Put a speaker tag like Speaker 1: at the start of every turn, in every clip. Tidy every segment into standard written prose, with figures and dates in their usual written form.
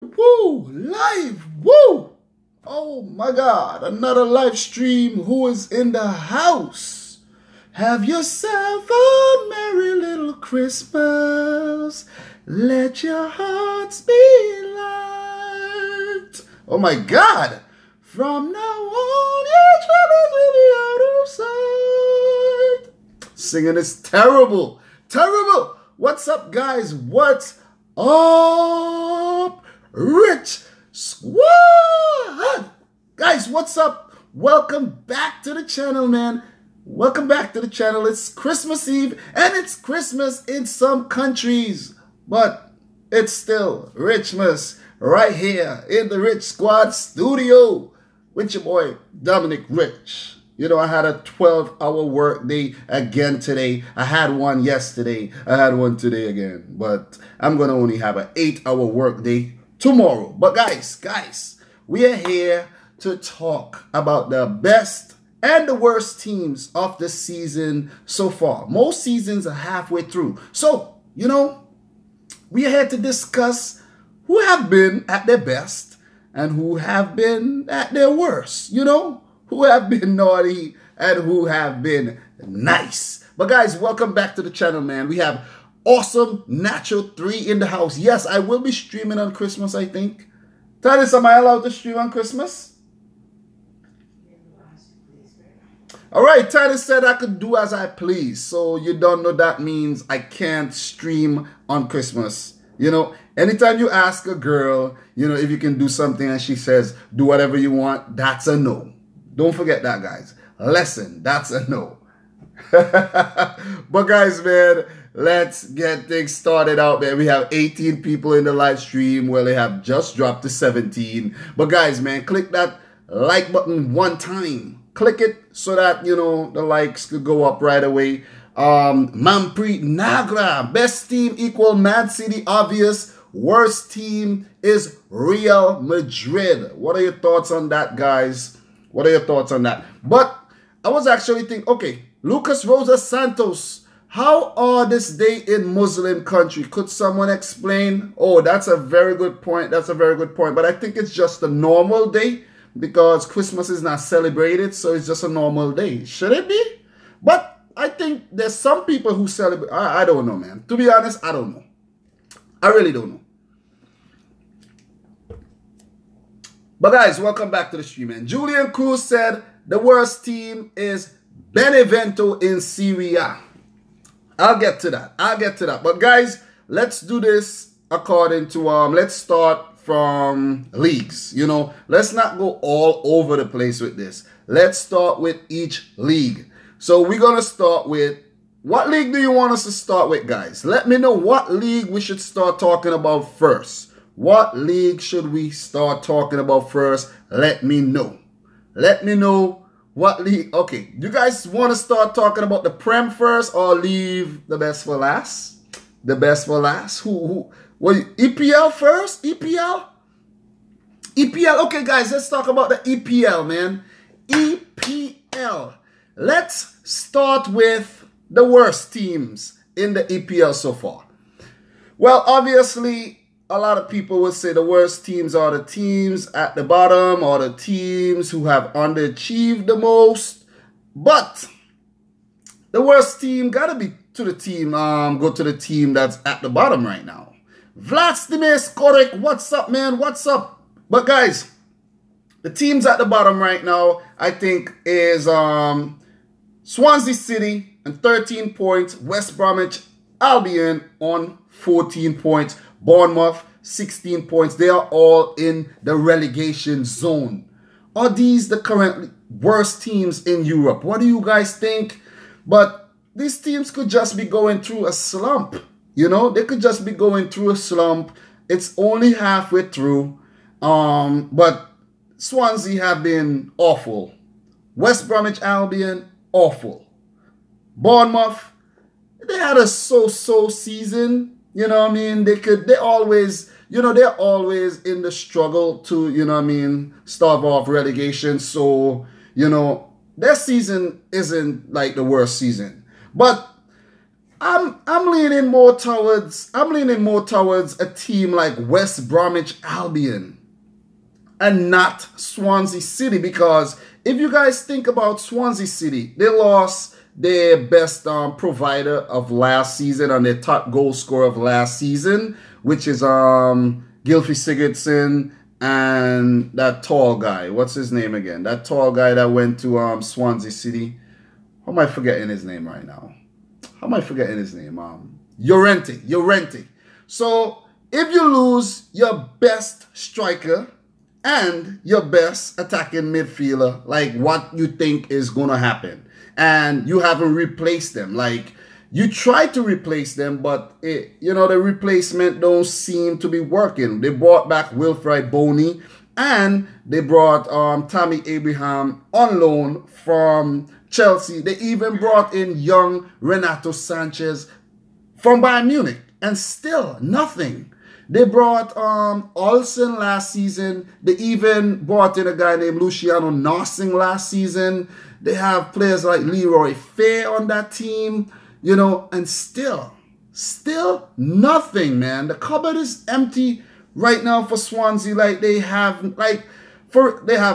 Speaker 1: Woo! Live! Woo! Oh my God, another live stream. Who is in the house? Have yourself a merry little Christmas. Let your hearts be light. Oh my God! From now on, your troubles will be out of sight. Singing is terrible. Terrible. What's up, guys? What's up? Rich Squad! Guys, what's up? Welcome back to the channel, man. Welcome back to the channel. It's Christmas Eve, and it's Christmas in some countries, but it's still Richmas right here in the Rich Squad studio with your boy, Dominic Rich. You know, I had a 12-hour work day again today. I had one yesterday. I had one today again. But I'm going to only have an 8-hour work day tomorrow. But guys, we are here to talk about the best and the worst teams of the season so far. Most seasons are halfway through. So, you know, we are here to discuss who have been at their best and who have been at their worst, you know? Who have been naughty and who have been nice. But guys, welcome back to the channel, man. We have awesome Natural 3 in the house. Yes, I will be streaming on Christmas, I think. Titus, am I allowed to stream on Christmas? All right, Titus said I could do as I please. So you don't know that means I can't stream on Christmas. You know, anytime you ask a girl, you know, if you can do something and she says, do whatever you want, that's a no. Don't forget that, guys. Lesson, that's a no. But guys, man, let's get things started out, man. We have 18 people in the live stream. Well, they have just dropped to 17. But guys, man, click that like button one time. Click it so that, you know, the likes could go up right away. Manpreet Nagra, best team equal Man City, obvious. Worst team is Real Madrid. What are your thoughts on that, guys? What are your thoughts on that? But I was actually thinking, okay, Lucas Rosa Santos, how are this day in Muslim country? Could someone explain? Oh, that's a very good point. That's a very good point. But I think it's just a normal day because Christmas is not celebrated. So it's just a normal day. Should it be? But I think there's some people who celebrate. I don't know, man. To be honest, I don't know. I really don't know. But guys, welcome back to the stream, man. Julian Cruz said the worst team is Benevento in Serie A. I'll get to that. But guys, let's do this according to, let's start from leagues. You know, let's not go all over the place with this. Let's start with each league. So we're going to start with, what league do you want us to start with, guys? Let me know what league we should start talking about first. What league should we start talking about first? Let me know. Let me know what league. Okay, you guys want to start talking about the Prem first or leave the best for last? The best for last? Who? What? EPL first? EPL? EPL. Okay, guys, let's talk about the EPL, man. EPL. Let's start with the worst teams in the EPL so far. Well, obviously, a lot of people would say the worst teams are the teams at the bottom or the teams who have underachieved the most. But the worst team gotta be to the team, go to the team that's at the bottom right now. Vladimir Skorek, what's up, man? What's up? But guys, the teams at the bottom right now, I think, is Swansea City on 13 points, West Bromwich Albion on 14 points. Bournemouth, 16 points. They are all in the relegation zone. Are these the current worst teams in Europe? What do you guys think? But these teams could just be going through a slump. You know, they could just be going through a slump. It's only halfway through. But Swansea have been awful. West Bromwich Albion, awful. Bournemouth, they had a so-so season. You know what I mean? They're always in the struggle to, you know what I mean, stave off relegation. So, you know, their season isn't like the worst season. But I'm leaning more towards a team like West Bromwich Albion and not Swansea City, because if you guys think about Swansea City, they lost their best provider of last season and their top goal scorer of last season, which is Gylfi Sigurdsson and that tall guy. What's his name again? That tall guy that went to Swansea City. How am I forgetting his name right now? Llorente. So if you lose your best striker and your best attacking midfielder, like, what you think is going to happen? And you haven't replaced them. Like, you try to replace them, but the replacement don't seem to be working. They brought back Wilfried Boney and they brought Tammy Abraham on loan from Chelsea. They even brought in young Renato Sanchez from Bayern Munich, and still nothing. They brought Olsen last season. They even brought in a guy named Luciano Narsing last season. They have players like Leroy Fair on that team, and still nothing, man. The cupboard is empty right now for Swansea. Like, they have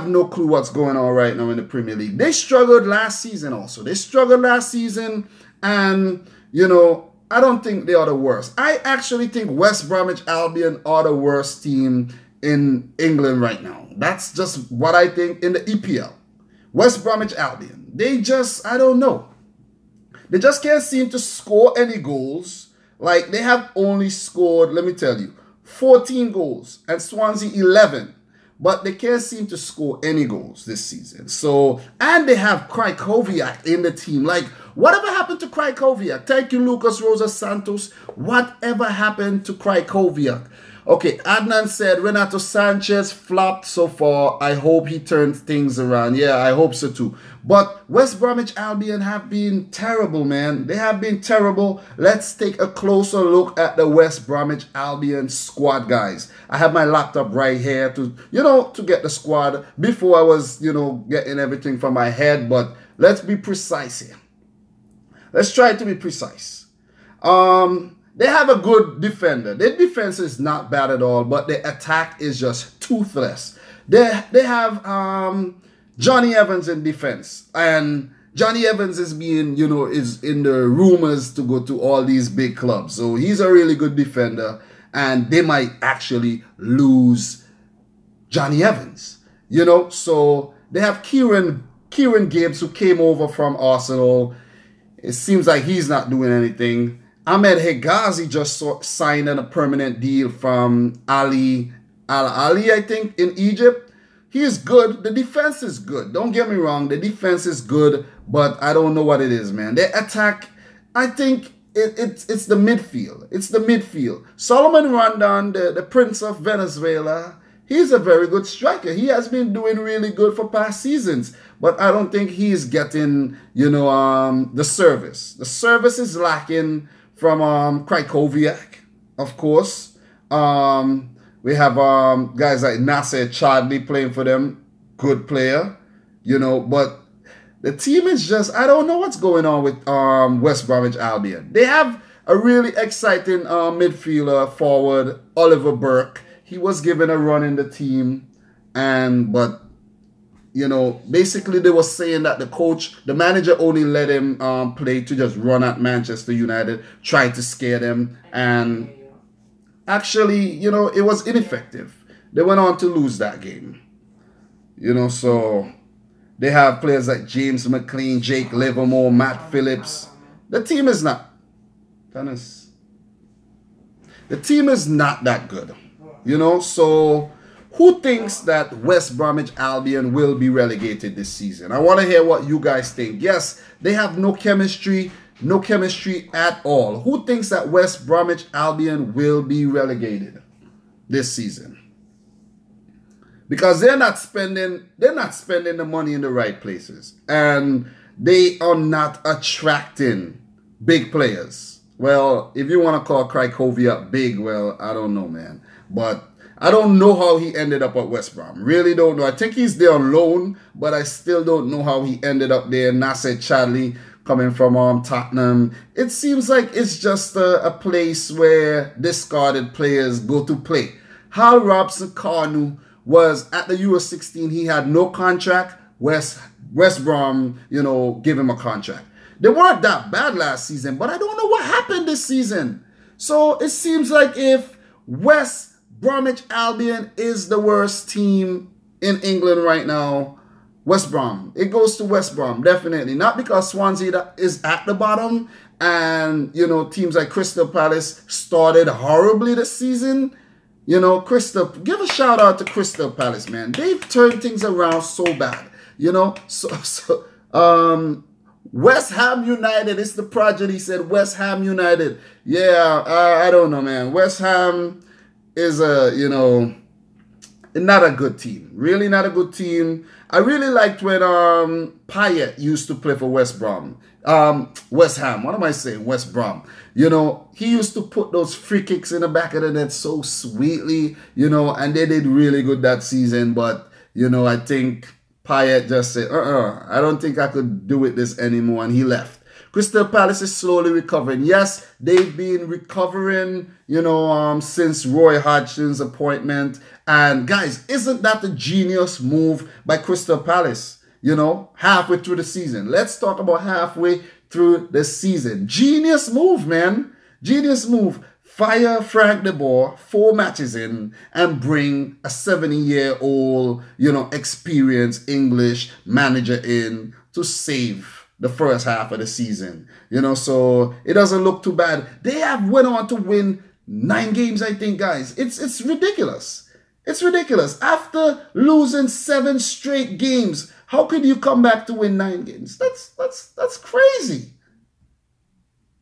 Speaker 1: no clue what's going on right now in the Premier League. They struggled last season also. And, I don't think they are the worst. I actually think West Bromwich Albion are the worst team in England right now. That's just what I think in the EPL. West Bromwich Albion. I don't know. They just can't seem to score any goals. Like, they have only scored, let me tell you, 14 goals and Swansea 11. But they can't seem to score any goals this season. So, and they have Krychowiak in the team. Like, whatever happened to Krychowiak? Thank you, Lucas Rosa Santos. Whatever happened to Krychowiak? Okay, Adnan said Renato Sanchez flopped so far. I hope he turns things around. Yeah, I hope so too. But West Bromwich Albion have been terrible, man. They have been terrible. Let's take a closer look at the West Bromwich Albion squad, guys. I have my laptop right here to get the squad before I was, getting everything from my head. But let's be precise here. Let's try to be precise. They have a good defender. Their defense is not bad at all, but their attack is just toothless. They have Johnny Evans in defense, and Johnny Evans is is in the rumors to go to all these big clubs. So he's a really good defender, and they might actually lose Johnny Evans. So they have Kieran Gibbs, who came over from Arsenal. It seems like he's not doing anything. Ahmed Hegazi just signed a permanent deal from Al-Ali, I think, in Egypt. He is good. The defense is good. Don't get me wrong. The defense is good, but I don't know what it is, man. Their attack, I think it's the midfield. It's the midfield. Solomon Rondon, the Prince of Venezuela, he's a very good striker. He has been doing really good for past seasons, but I don't think he's getting, the service. The service is lacking from Krychowiak, of course. We have guys like Nasser Chadli playing for them. Good player, but the team is just, I don't know what's going on with West Bromwich Albion. They have a really exciting midfielder forward, Oliver Burke. He was given a run in the team, but basically they were saying that the manager only let him play to just run at Manchester United, try to scare them, and actually, it was ineffective. They went on to lose that game. So they have players like James McLean, Jake Livermore, Matt Phillips. The team is not that good. So who thinks that West Bromwich Albion will be relegated this season? I want to hear what you guys think. Yes, they have no chemistry at all. Who thinks that West Bromwich Albion will be relegated this season? Because they're not spending the money in the right places, and they are not attracting big players. Well, if you want to call Krychowiak big, well, I don't know, man. But I don't know how he ended up at West Brom. Really don't know. I think he's there on loan, but I still don't know how he ended up there. Nasser Chadli coming from Tottenham. It seems like it's just a place where discarded players go to play. Hal Robson-Kanu was at the Euro 16. He had no contract. West Brom, give him a contract. They weren't that bad last season, but I don't know what happened this season. So it seems like if West Bromwich Albion is the worst team in England right now, West Brom. It goes to West Brom, definitely. Not because Swansea is at the bottom and, teams like Crystal Palace started horribly this season. Give a shout out to Crystal Palace, man. They've turned things around so bad. West Ham United, it's the progeny said West Ham United. Yeah, I don't know, man. West Ham is not a good team. Really not a good team. I really liked when Payet used to play for West Brom. West Ham. What am I saying? West Brom. He used to put those free kicks in the back of the net so sweetly, and they did really good that season. But, I think Payet just said, I don't think I could do it this anymore, and he left. Crystal Palace is slowly recovering. Yes, they've been recovering, since Roy Hodgson's appointment. And guys, isn't that a genius move by Crystal Palace? Halfway through the season. Let's talk about halfway through the season. Genius move, man. Genius move. Fire Frank de Boer 4 matches in and bring a 70-year-old, experienced English manager in to save the first half of the season. So it doesn't look too bad. They have went on to win 9 games, I think, guys. It's ridiculous. It's ridiculous. After losing 7 straight games, how could you come back to win 9 games? That's crazy.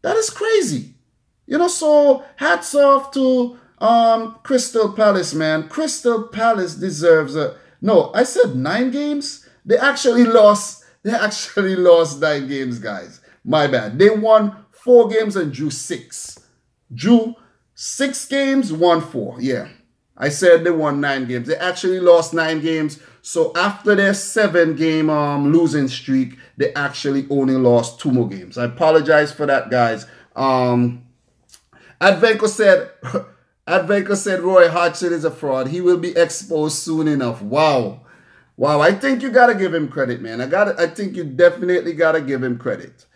Speaker 1: That is crazy. So hats off to Crystal Palace, man. Crystal Palace deserves I said 9 games. They actually lost 9 games, guys. My bad. They won 4 games and drew 6. Drew 6 games, won 4. Yeah. I said they won 9 games. They actually lost 9 games. So after their 7-game losing streak, they actually only lost 2 more games. I apologize for that, guys. Advenko said Roy Hodgson is a fraud. He will be exposed soon enough. Wow. I think you gotta give him credit, man. I think you definitely gotta give him credit.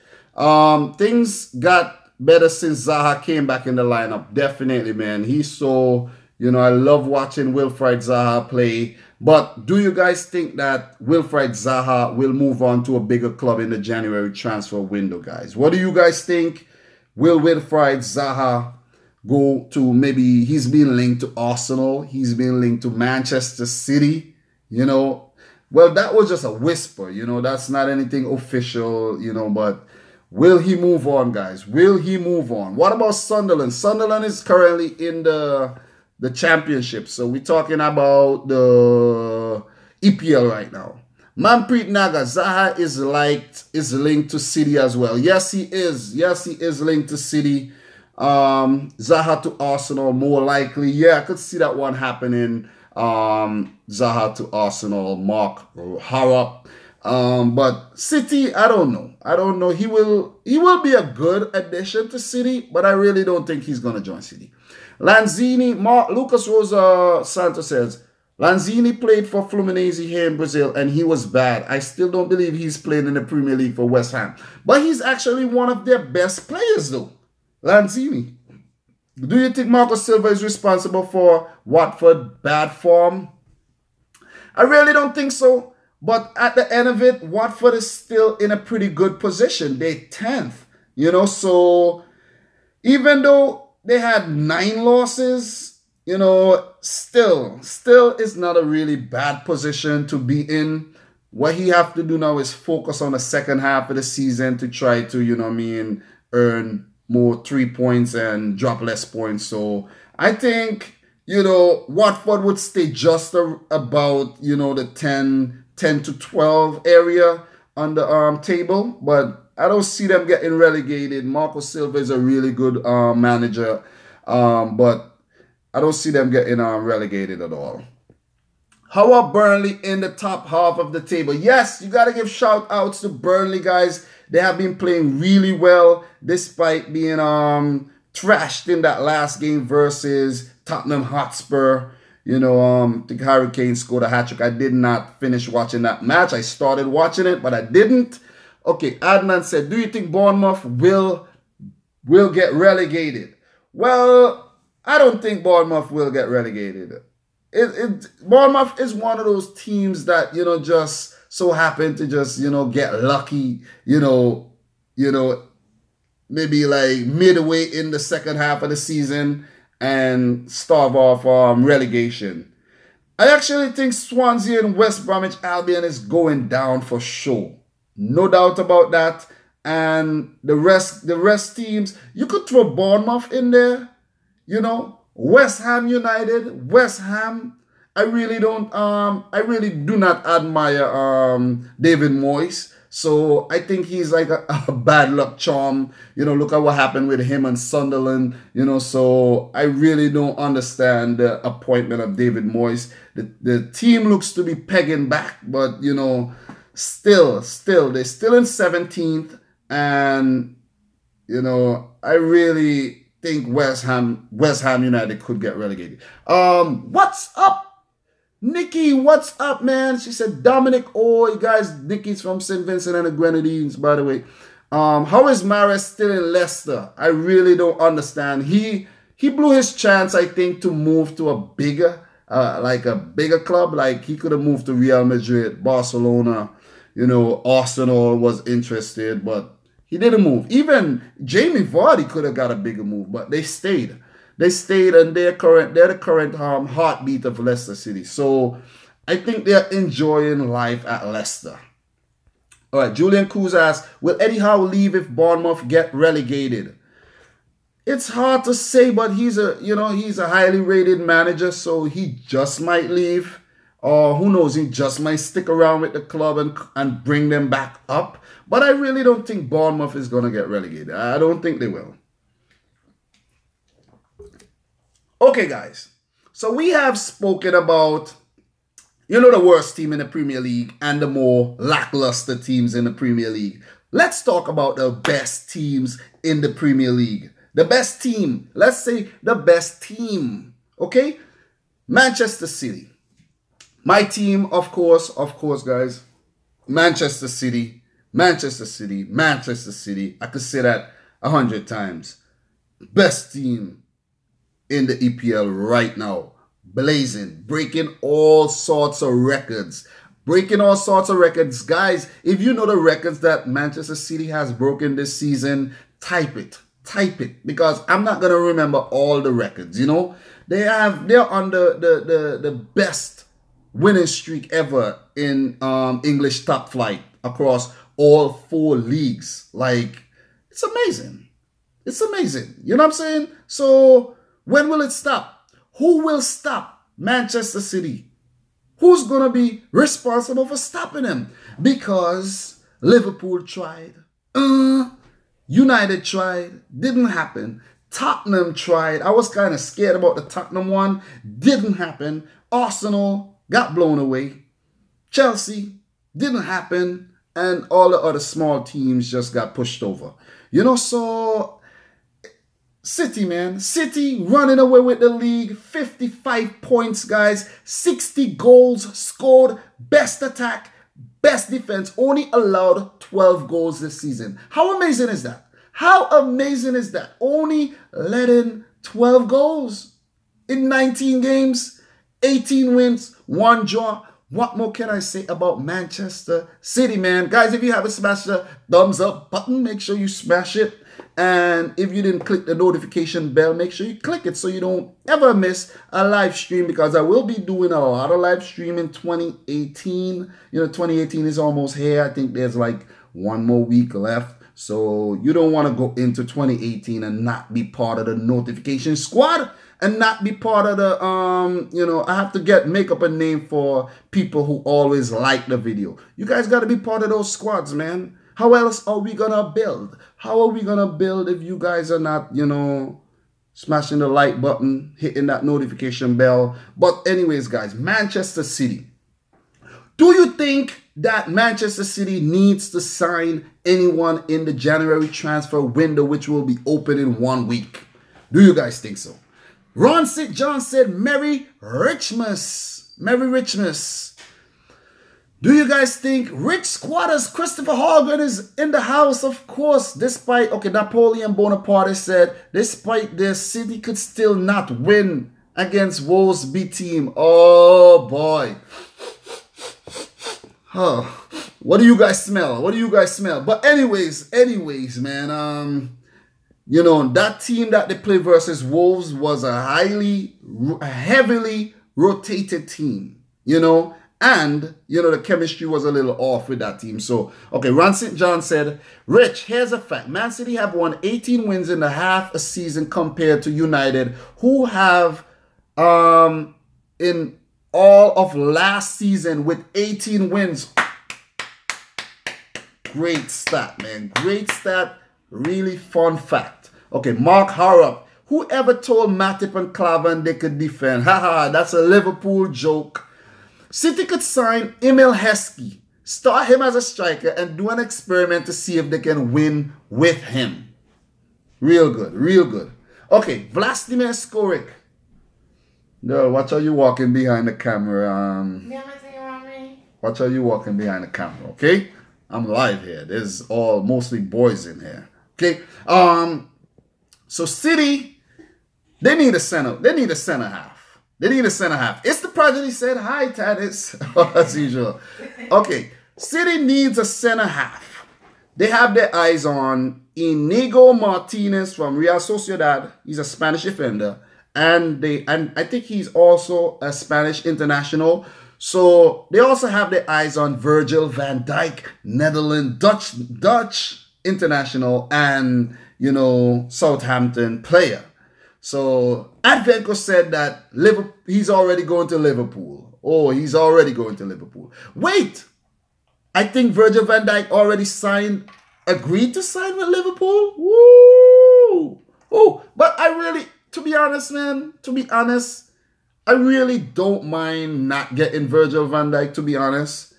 Speaker 1: Things got better since Zaha came back in the lineup. Definitely, man. He's so, I love watching Wilfried Zaha play. But do you guys think that Wilfried Zaha will move on to a bigger club in the January transfer window, guys? What do you guys think? Will Wilfried Zaha go to, maybe he's being linked to Arsenal. He's being linked to Manchester City, Well, that was just a whisper, That's not anything official, but will he move on, guys? Will he move on? What about Sunderland? Sunderland is currently in the championship. So we're talking about the EPL right now. Manpreet Naga, Zaha is linked to City as well. Yes, he is. Yes, he is linked to City. Zaha to Arsenal, more likely. Yeah, I could see that one happening. Zaha to Arsenal, Mark Harrop. But City, I don't know. He will be a good addition to City, but I really don't think he's gonna join City. Lanzini, Lucas Rosa Santos says, Lanzini played for Fluminense here in Brazil and he was bad. I still don't believe he's playing in the Premier League for West Ham. But he's actually one of their best players though. Lanzini. Do you think Marco Silva is responsible for Watford bad form? I really don't think so. But at the end of it, Watford is still in a pretty good position. They're 10th. So even though they had 9 losses, still is not a really bad position to be in. What he have to do now is focus on the second half of the season to try to, earn more 3 points and drop less points. So I think, Watford would stay just about, the 10 to 12 area on the table. But I don't see them getting relegated. Marco Silva is a really good manager. But I don't see them getting relegated at all. How are Burnley in the top half of the table? Yes, you got to give shout outs to Burnley, guys. They have been playing really well despite being trashed in that last game versus Tottenham Hotspur. You know, the Hurricanes scored a hat-trick. I did not finish watching that match. I started watching it, but I didn't. Okay, Adnan said, do you think Bournemouth will get relegated? Well, I don't think Bournemouth will get relegated. Bournemouth is one of those teams that, you know, just so happen to just, you know, get lucky, you know, maybe like midway in the second half of the season and starve off relegation. I actually think Swansea and West Bromwich Albion is going down for sure. No doubt about that. And the rest teams, you could throw Bournemouth in there, you know, West Ham United, West Ham. I really do not admire David Moyes. So I think he's like a bad luck charm. You know, look at what happened with him and Sunderland. You know, so I really don't understand the appointment of David Moyes. The team looks to be pegging back, but you know, still, they're still in 17th, and you know, I really think West Ham United could get relegated. What's up? Nikki, what's up, man? She said, Dominic, oh, you guys, Nikki's from St. Vincent and the Grenadines, by the way. How is Mahrez still in Leicester? I really don't understand. He blew his chance, I think, to move to a bigger club. Like, he could have moved to Real Madrid, Barcelona, you know, Arsenal was interested, but he didn't move. Even Jamie Vardy could have got a bigger move, but they stayed. They stayed, and they're the current heartbeat of Leicester City. So I think they're enjoying life at Leicester. All right, Julian Cruz asks, will Eddie Howe leave if Bournemouth get relegated? It's hard to say, but he's a highly rated manager, so he just might leave. Or who knows, he just might stick around with the club and bring them back up. But I really don't think Bournemouth is going to get relegated. I don't think they will. Okay, guys, so we have spoken about, you know, the worst team in the Premier League and the more lackluster teams in the Premier League. Let's talk about the best teams in the Premier League. The best team, let's say the best team, okay? Manchester City. My team, of course, guys, Manchester City. I could say that 100 times. Best team in the EPL right now, blazing, breaking all sorts of records. Guys, if you know the records that Manchester City has broken this season, type it, because I'm not going to remember all the records, you know. They're on the best winning streak ever in English top flight across all 4 leagues. Like, it's amazing. You know what I'm saying? So, when will it stop? Who will stop Manchester City? Who's going to be responsible for stopping them? Because Liverpool tried. United tried. Didn't happen. Tottenham tried. I was kind of scared about the Tottenham one. Didn't happen. Arsenal got blown away. Chelsea didn't happen. And all the other small teams just got pushed over. You know, so City, man. City running away with the league. 55 points, guys. 60 goals scored. Best attack. Best defense. Only allowed 12 goals this season. How amazing is that? Only letting 12 goals in 19 games. 18 wins. 1 draw. What more can I say about Manchester City, man? Guys, if you haven't smashed the thumbs up button, make sure you smash it. And if you didn't click the notification bell, make sure you click it so you don't ever miss a live stream, because I will be doing a lot of live stream in 2018. You know, 2018 is almost here. I think there's like 1 more week left. So you don't want to go into 2018 and not be part of the notification squad and not be part of the, I have to make up a name for people who always like the video. You guys got to be part of those squads, man. How else are we going to build? How are we going to build if you guys are not, smashing the like button, hitting that notification bell. But anyways, guys, Manchester City. Do you think that Manchester City needs to sign anyone in the January transfer window, which will be open in 1 week? Do you guys think so? Ron St. John said, Merry Richmas. Merry Richmas. Do you guys think Rich Squatters Christopher Hallgren is in the house? Of course, despite, okay, Napoleon Bonaparte said, despite this, City could still not win against Wolves' team. Oh, boy. Oh, what do you guys smell? What do you guys smell? But anyways, man, you know, that team that they played versus Wolves was a heavily rotated team, you know, and, you know, the chemistry was a little off with that team. So, okay, Ron St. John said, Rich, here's a fact. Man City have won 18 wins in the half a season compared to United, who have, in all of last season with 18 wins. Great stat, man. Great stat. Really fun fact. Okay, Mark Harrop. Whoever told Matip and Klavan they could defend? Haha, that's a Liverpool joke. City could sign Emil Heskey, start him as a striker, and do an experiment to see if they can win with him. Real good, real good. Okay, Vlastimir Skorik. Girl, watch how you walking behind the camera. Watch how you walking behind the camera, okay? I'm live here. There's all mostly boys in here. Okay. So City, they need a center. They need a center half. They need a center half. It's the president. He said, hi, Tatis. As usual. Okay. City needs a center half. They have their eyes on Inigo Martinez from Real Sociedad. He's a Spanish defender. And I think he's also a Spanish international. So they also have their eyes on Virgil van Dijk, Netherlands, Dutch international, and, you know, Southampton player. So Advenko said that he's already going to Liverpool. Oh, he's already going to Liverpool. Wait, I think Virgil van Dijk already agreed to sign with Liverpool. Woo! Oh, but I really, to be honest, man, I really don't mind not getting Virgil van Dijk, to be honest.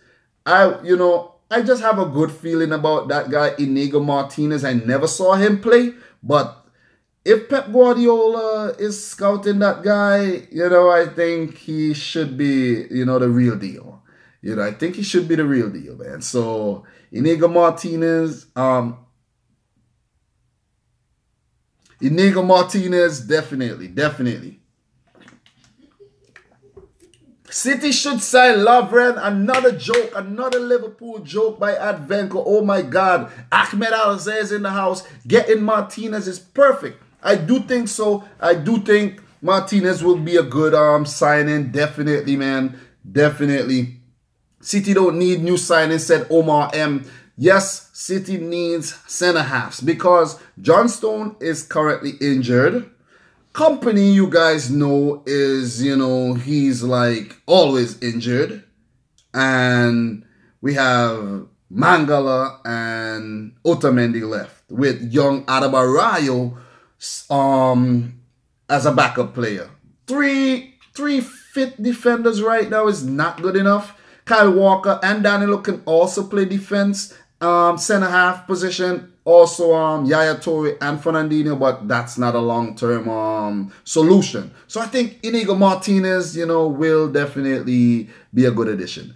Speaker 1: I just have a good feeling about that guy, Inigo Martinez. I never saw him play, but if Pep Guardiola is scouting that guy, you know, I think he should be, you know, the real deal. You know, I think he should be the real deal, man. So, Inigo Martinez, definitely. City should sign Lovren. Another joke, another Liverpool joke by Advenko. Oh my God. Ahmed Alzeh is in the house. Getting Martinez is perfect. I do think so. I do think Martinez will be a good signing. Definitely, man. Definitely. City don't need new signings, said Omar M. Yes, City needs center halves because John Stone is currently injured. Company, you guys know, is, you know, he's like always injured. And we have Mangala and Otamendi left with young Adebayo as a backup player. Three fit defenders right now is not good enough. Kyle Walker and Danilo can also play defense, center half position. Also, Yaya Toure and Fernandinho, but that's not a long-term solution. So I think Inigo Martinez, you know, will definitely be a good addition.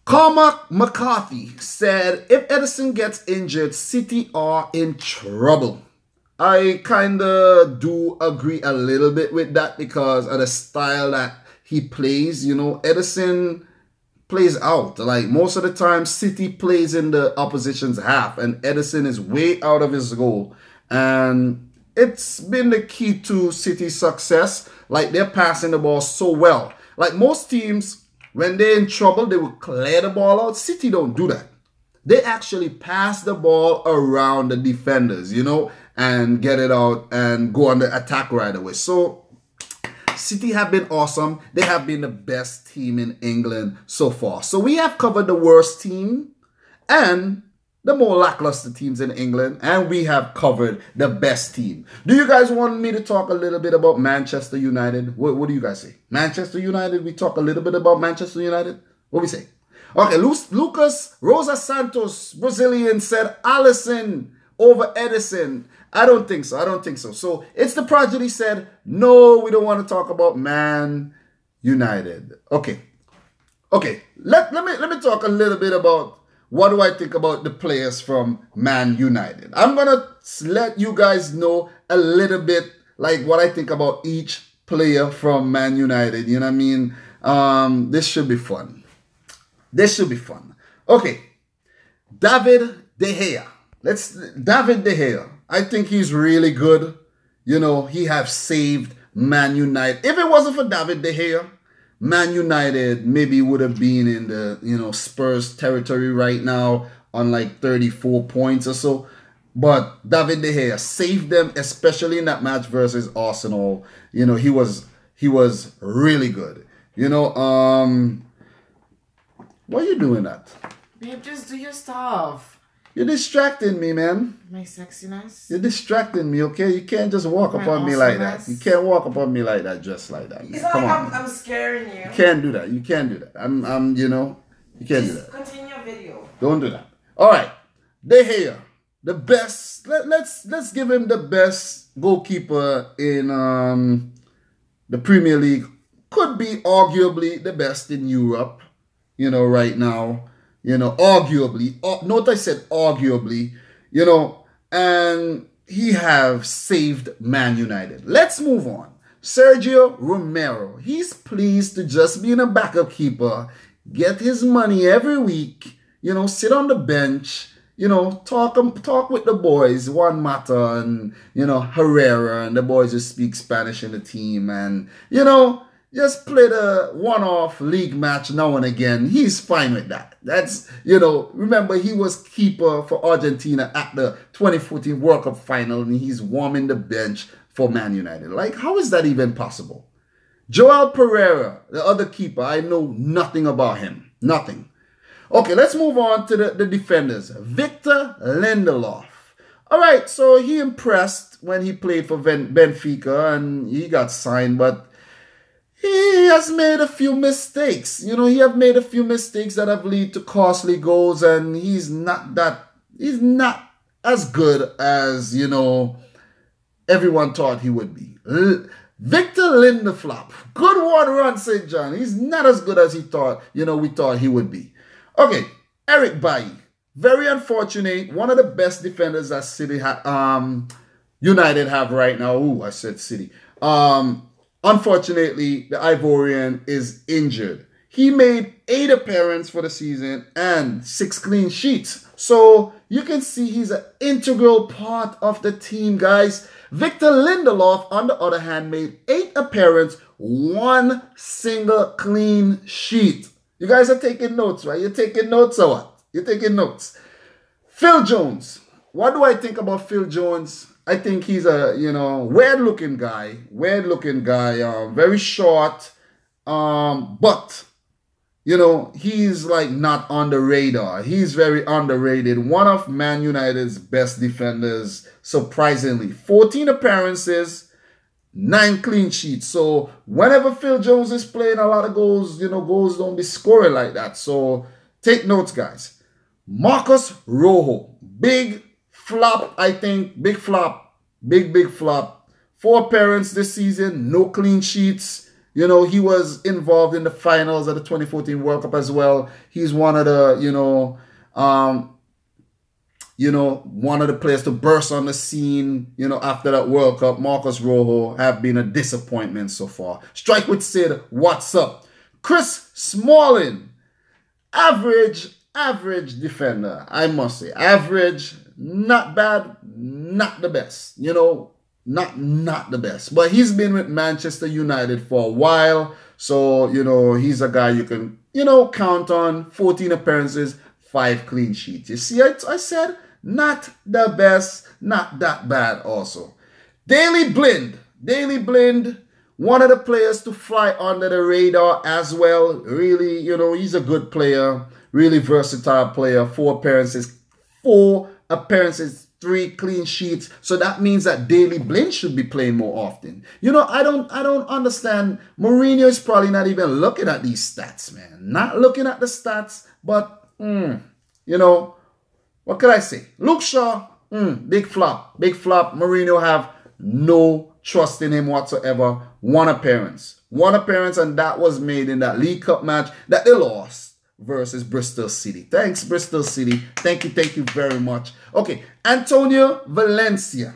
Speaker 1: Cormac McCarthy said, if Edison gets injured, City are in trouble. I kind of do agree a little bit with that because of the style that he plays. You know, Edison plays out. Like most of the time, City plays in the opposition's half and Edison is way out of his goal. And it's been the key to City's success. Like they're passing the ball so well. Like most teams, when they're in trouble, they will clear the ball out. City don't do that. They actually pass the ball around the defenders, you know, and get it out and go on the attack right away. So City have been awesome. They have been the best team in England so far. So we have covered the worst team and the more lackluster teams in England, and we have covered the best team. Do you guys want me to talk a little bit about Manchester United? What do you guys say? Manchester United, we talk a little bit about Manchester United? What do we say? Okay, Lucas Rosa Santos, Brazilian, said Alisson over Edison. I don't think so. I don't think so. So it's the Prodigy said, no, we don't want to talk about Man United. Okay. Okay, let me talk a little bit about what do I think about the players from Man United. I'm going to let you guys know a little bit like what I think about each player from Man United. You know what I mean? This should be fun. This should be fun. Okay, David De Gea. David De Gea. I think he's really good. You know, he have saved Man United. If it wasn't for David De Gea, Man United maybe would have been in the, you know, Spurs territory right now on like 34 points or so. But David De Gea saved them, especially in that match versus Arsenal. You know, he was really good. You know, why are you doing that?
Speaker 2: Babe, just do your stuff.
Speaker 1: You're distracting me, man.
Speaker 2: My sexiness.
Speaker 1: You're distracting me, okay? You can't just walk upon me like that. You can't walk upon me like that, just like that.
Speaker 2: It's not like I'm scaring you.
Speaker 1: You can't do that. You can't do that. I'm, you know, you can't do that.
Speaker 2: Continue your video.
Speaker 1: Don't do that. All right, De Gea, the best. Let's give him the best goalkeeper in the Premier League. Could be arguably the best in Europe. You know, right now. You know, arguably. Note I said arguably. You know, and he have saved Man United. Let's move on. Sergio Romero. He's pleased to just be a backup keeper, get his money every week. You know, sit on the bench. You know, talk with the boys, Juan Mata and, you know, Herrera and the boys who speak Spanish in the team, and, you know, just play the one-off league match now and again. He's fine with that. That's, you know, remember he was keeper for Argentina at the 2014 World Cup final, and he's warming the bench for Man United. Like, how is that even possible? Joel Pereira, the other keeper, I know nothing about him. Nothing. Okay, let's move on to the defenders. Victor Lindelof. All right, so he impressed when he played for Benfica, and he got signed, but he has made a few mistakes. You know, he have made a few mistakes that have led to costly goals, and he's not as good as, you know, everyone thought he would be. Victor Lindelof, good one run, St. John. He's not as good as he thought, you know, we thought he would be. Okay, Eric Bailly, very unfortunate. One of the best defenders that United have right now. Ooh, I said City. Unfortunately, the Ivorian is injured. He made 8 appearances for the season and 6 clean sheets. So you can see he's an integral part of the team, guys. Victor Lindelof, on the other hand, made 8 appearances, 1 single clean sheet. You guys are taking notes, right? You're taking notes or what? You're taking notes. Phil Jones. What do I think about Phil Jones? I think he's a, you know, weird-looking guy, very short, but, you know, he's like not on the radar. He's very underrated. One of Man United's best defenders, surprisingly. 14 appearances, 9 clean sheets. So whenever Phil Jones is playing a lot of goals, you know, goals don't be scoring like that. So take notes, guys. Marcos Rojo, big flop, I think. Big flop. Big flop. 4 appearances this season. No clean sheets. You know, he was involved in the finals of the 2014 World Cup as well. He's one of the, one of the players to burst on the scene, you know, after that World Cup. Marcos Rojo have been a disappointment so far. Strike with Sid, what's up? Chris Smalling. Average defender, I must say. Average, not bad, not the best. You know, not the best. But he's been with Manchester United for a while. So, you know, he's a guy you can, you know, count on. 14 appearances, 5 clean sheets. You see, I said, not the best, not that bad also. Daley Blind, one of the players to fly under the radar as well. Really, you know, he's a good player. Really versatile player. 4 appearances, 4 appearances, 3 clean sheets. So that means that Daley Blind should be playing more often. I don't understand. Mourinho is probably not even looking at these stats, man. Not looking at the stats, but what could I say? Luke Shaw, big flop. Big flop. Mourinho have no trust in him whatsoever. 1 appearance. 1 appearance, and that was made in that League Cup match that they lost versus Bristol City. Thanks, Bristol City. Thank you very much. Okay, Antonio Valencia.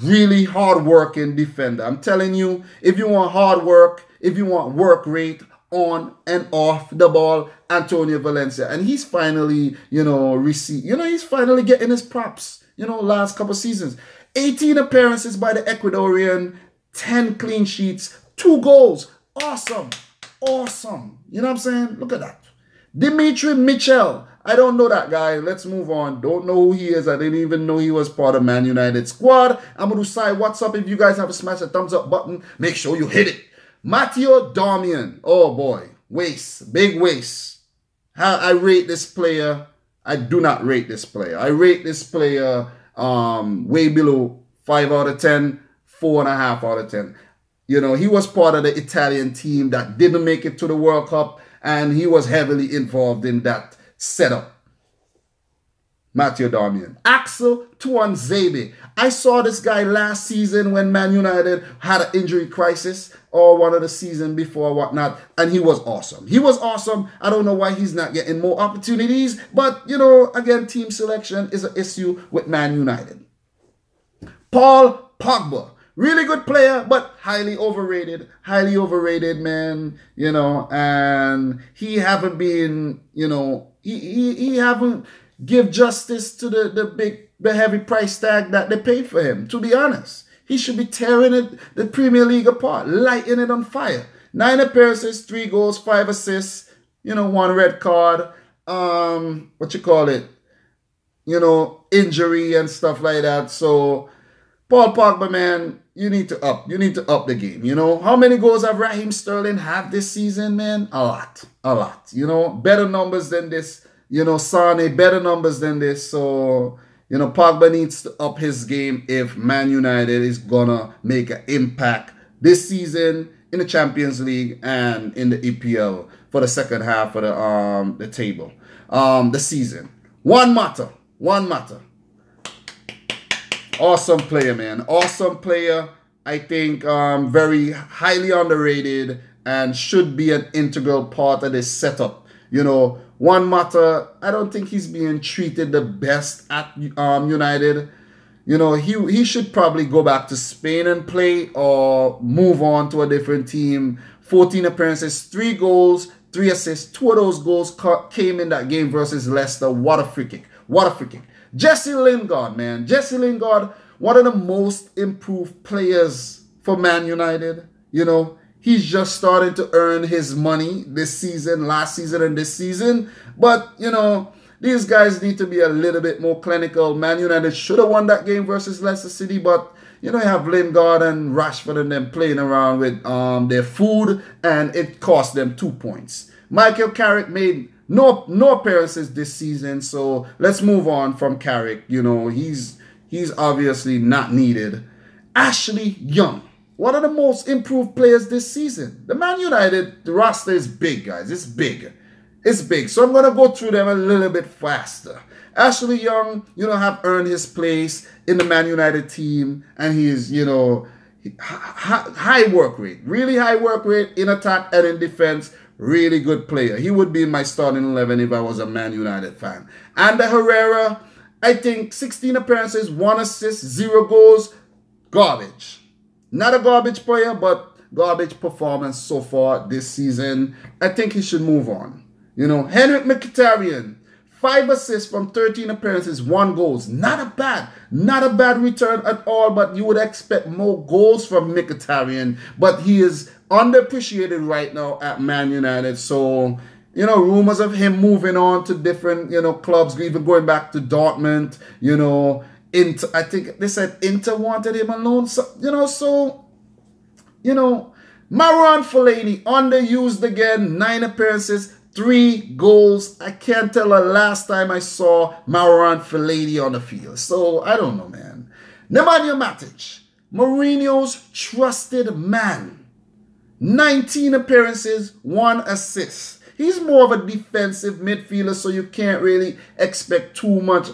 Speaker 1: Really hard-working defender. I'm telling you, if you want hard work, if you want work rate on and off the ball, Antonio Valencia. And he's finally, he's finally getting his props, last couple seasons. 18 appearances by the Ecuadorian, 10 clean sheets, 2 goals. Awesome. Awesome. You know what I'm saying? Look at that. Dimitri Mitchell. I don't know that guy. Let's move on. Don't know who he is. I didn't even know he was part of Man United squad. I'm going to say what's up. If you guys have to smash the thumbs up button, make sure you hit it. Matteo Darmian. Oh boy. Waste. Big waste. How I rate this player. I do not rate this player. I rate this player way below 5 out of 10, 4.5 out of 10. He was part of the Italian team that didn't make it to the World Cup, and he was heavily involved in that setup. Matteo Darmian. Axel Tuanzebe. I saw this guy last season when Man United had an injury crisis, or one of the season before, whatnot, and he was awesome. He was awesome. I don't know why he's not getting more opportunities, but, again, team selection is an issue with Man United. Paul Pogba. Really good player, but highly overrated. Highly overrated, man. And he haven't been, he haven't give justice to the heavy price tag that they paid for him, to be honest. He should be tearing the Premier League apart, lighting it on fire. 9 appearances, 3 goals, 5 assists, 1 red card, injury and stuff like that. So, Paul Pogba, man, you need to up the game. How many goals have Raheem Sterling had this season, man? A lot. Better numbers than this. Sane, better numbers than this. So, Pogba needs to up his game if Man United is gonna make an impact this season in the Champions League and in the EPL for the second half of the table, the season. Juan Mata. Awesome player, man. Awesome player. I think very highly underrated and should be an integral part of this setup. Juan Mata, I don't think he's being treated the best at United. He should probably go back to Spain and play or move on to a different team. 14 appearances, 3 goals, 3 assists. 2 of those goals came in that game versus Leicester. What a free kick. Jesse Lingard, man. Jesse Lingard, one of the most improved players for Man United. He's just starting to earn his money this season, last season, and this season. But, these guys need to be a little bit more clinical. Man United should have won that game versus Leicester City, but, you have Lingard and Rashford and them playing around with their food, and it cost them 2 points. Michael Carrick made no appearances this season, so let's move on from Carrick. He's obviously not needed. Ashley Young. One of the most improved players this season. The Man United roster is big, guys. It's big. So I'm going to go through them a little bit faster. Ashley Young, have earned his place in the Man United team. And he is, high work rate. Really high work rate in attack and in defense. Really good player. He would be in my starting 11 if I was a Man United fan. And the Herrera, I think 16 appearances, 1 assist, 0 goals. Garbage. Not a garbage player, but garbage performance so far this season. I think he should move on. Henrik Mkhitaryan, 5 assists from 13 appearances, 1 goals. Not a bad return at all, but you would expect more goals from Mkhitaryan. But he is underappreciated right now at Man United. So, rumors of him moving on to different, clubs, even going back to Dortmund, Inter, I think they said Inter wanted him alone. So, Marouane Fellaini underused again. 9 appearances, 3 goals. I can't tell the last time I saw Marouane Fellaini on the field. So, I don't know, man. Nemanja Matic, Mourinho's trusted man. 19 appearances, 1 assist. He's more of a defensive midfielder, so you can't really expect too much,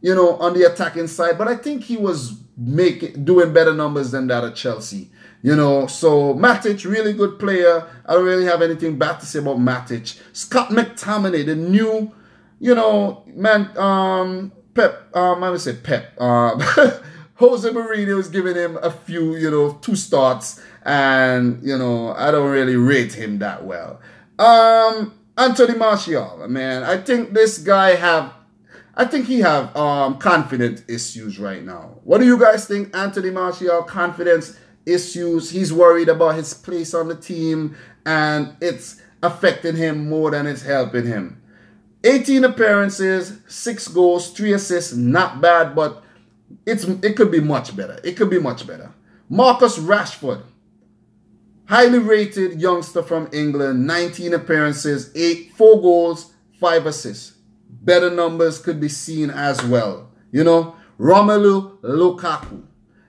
Speaker 1: on the attacking side. But I think he was doing better numbers than that at Chelsea. So Matic, really good player. I don't really have anything bad to say about Matic. Scott McTominay, the new, Pep, I would say Pep. Jose Mourinho is giving him a few, 2 starts. And, I don't really rate him that well. Anthony Martial, man, I think this guy he have confidence issues right now. What do you guys think? Anthony Martial, confidence issues. He's worried about his place on the team, and it's affecting him more than it's helping him. 18 appearances, 6 goals, 3 assists, not bad, but it could be much better. It could be much better. Marcus Rashford, highly rated youngster from England, 19 appearances, 4 goals, 5 assists. Better numbers could be seen as well. Romelu Lukaku,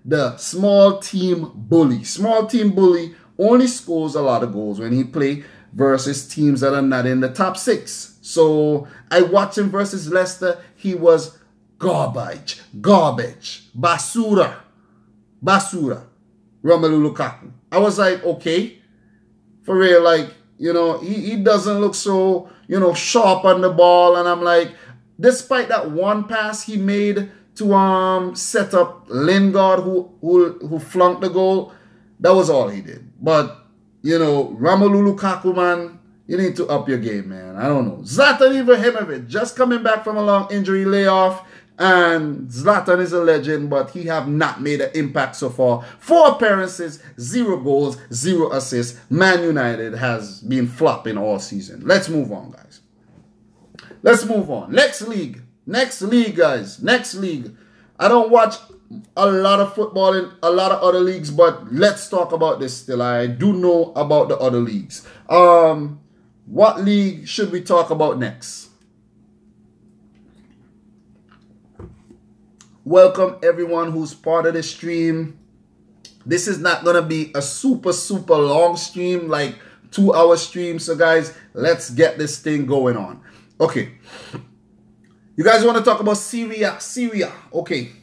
Speaker 1: the small team bully. Small team bully only scores a lot of goals when he plays versus teams that are not in the top 6. So I watched him versus Leicester. He was garbage. Basura. Romelu Lukaku. I was like, okay. For real, he doesn't look so, sharp on the ball. And I'm like, despite that one pass he made to set up Lingard who flunked the goal, that was all he did. But, Romelu Lukaku, man, you need to up your game, man. I don't know. Zlatan Ibrahimovic, just coming back from a long injury layoff. And Zlatan is a legend, but he have not made an impact so far. 4 appearances, 0 goals, 0 assists. Man United has been flopping all season. Let's move on, guys. Let's move on. Next league, guys. Next league. I don't watch a lot of football in a lot of other leagues, but let's talk about this still. I do know about the other leagues. What league should we talk about next? Welcome everyone who's part of the stream. This is not going to be a super long stream, like 2-hour stream. So guys, let's get this thing going on. Okay. You guys want to talk about Serie A? Okay.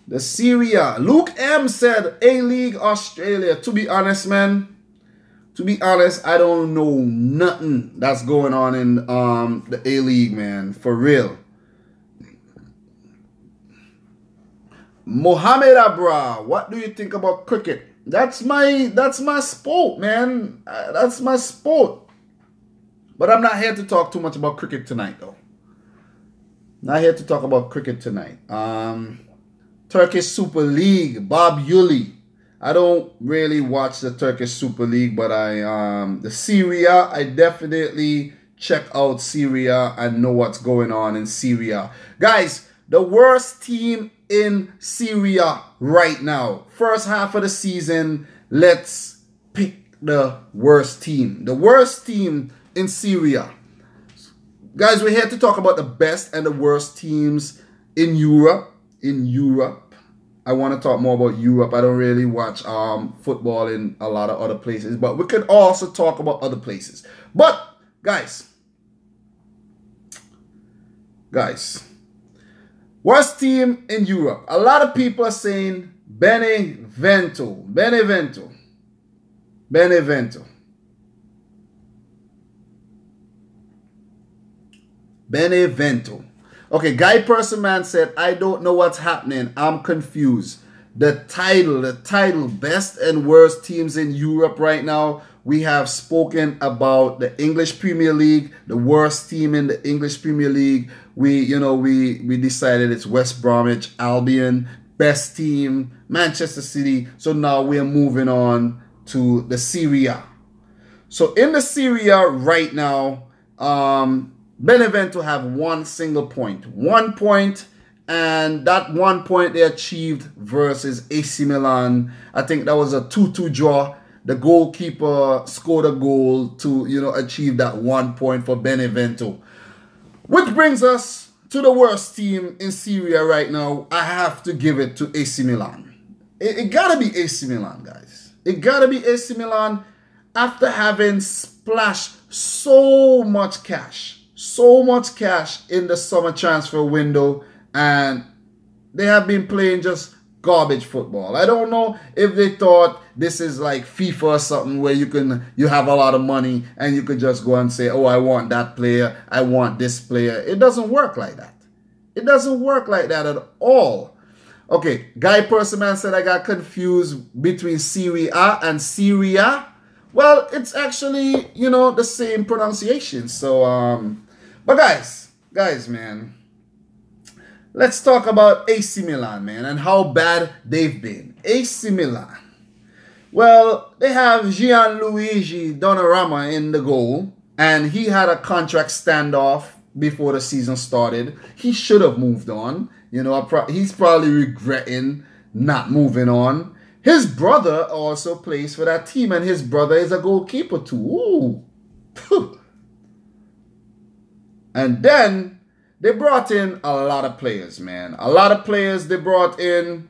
Speaker 1: The Serie A. Luke M said A-League Australia. To be honest, man. I don't know nothing that's going on in the A-League, man. For real. Mohamed Abra, what do you think about cricket? That's my sport, man. That's my sport. But I'm not here to talk too much about cricket tonight, though. Not here to talk about cricket tonight. Turkish Super League, Bob Yuli. I don't really watch the Turkish Super League, but the Serie A, I definitely check out Serie A and know what's going on in Serie A. Guys, the worst team in Serie A right now. First half of the season, let's pick the worst team. The worst team in Serie A. Guys, we're here to talk about the best and the worst teams in Europe. I want to talk more about Europe. I don't really watch football in a lot of other places, but we could also talk about other places. But guys, worst team in Europe. A lot of people are saying Benevento. Okay, Guy Person Man said, I don't know what's happening. I'm confused. The title, best and worst teams in Europe right now. We have spoken about the English Premier League, the worst team in the English Premier League. We decided it's West Bromwich Albion, best team, Manchester City. So now we are moving on to the Serie A. So in the Serie A right now, Benevento have 1 single point. 1 point, and that 1 point they achieved versus AC Milan. I think that was a 2-2 draw. the goalkeeper scored a goal to, achieve that 1 point for Benevento. Which brings us to the worst team in Serie A right now. I have to give it to AC Milan. It gotta be AC Milan, guys. It gotta be AC Milan after having splashed so much cash in the summer transfer window, and they have been playing just garbage football. I don't know if they thought this is like FIFA or something where you have a lot of money and you could just go and say, oh, I want that player, I want this player. It doesn't work like that. It doesn't work like that at all. Okay, Guy Persiman said I got confused between Serie A and Syria. Well, it's actually, the same pronunciation. So, but guys, man, let's talk about AC Milan, man, and how bad they've been. AC Milan. Well, they have Gianluigi Donnarumma in the goal, and he had a contract standoff before the season started. He should have moved on. He's probably regretting not moving on. His brother also plays for that team, and his brother is a goalkeeper too. Ooh. And then they brought in a lot of players, man. A lot of players. They brought in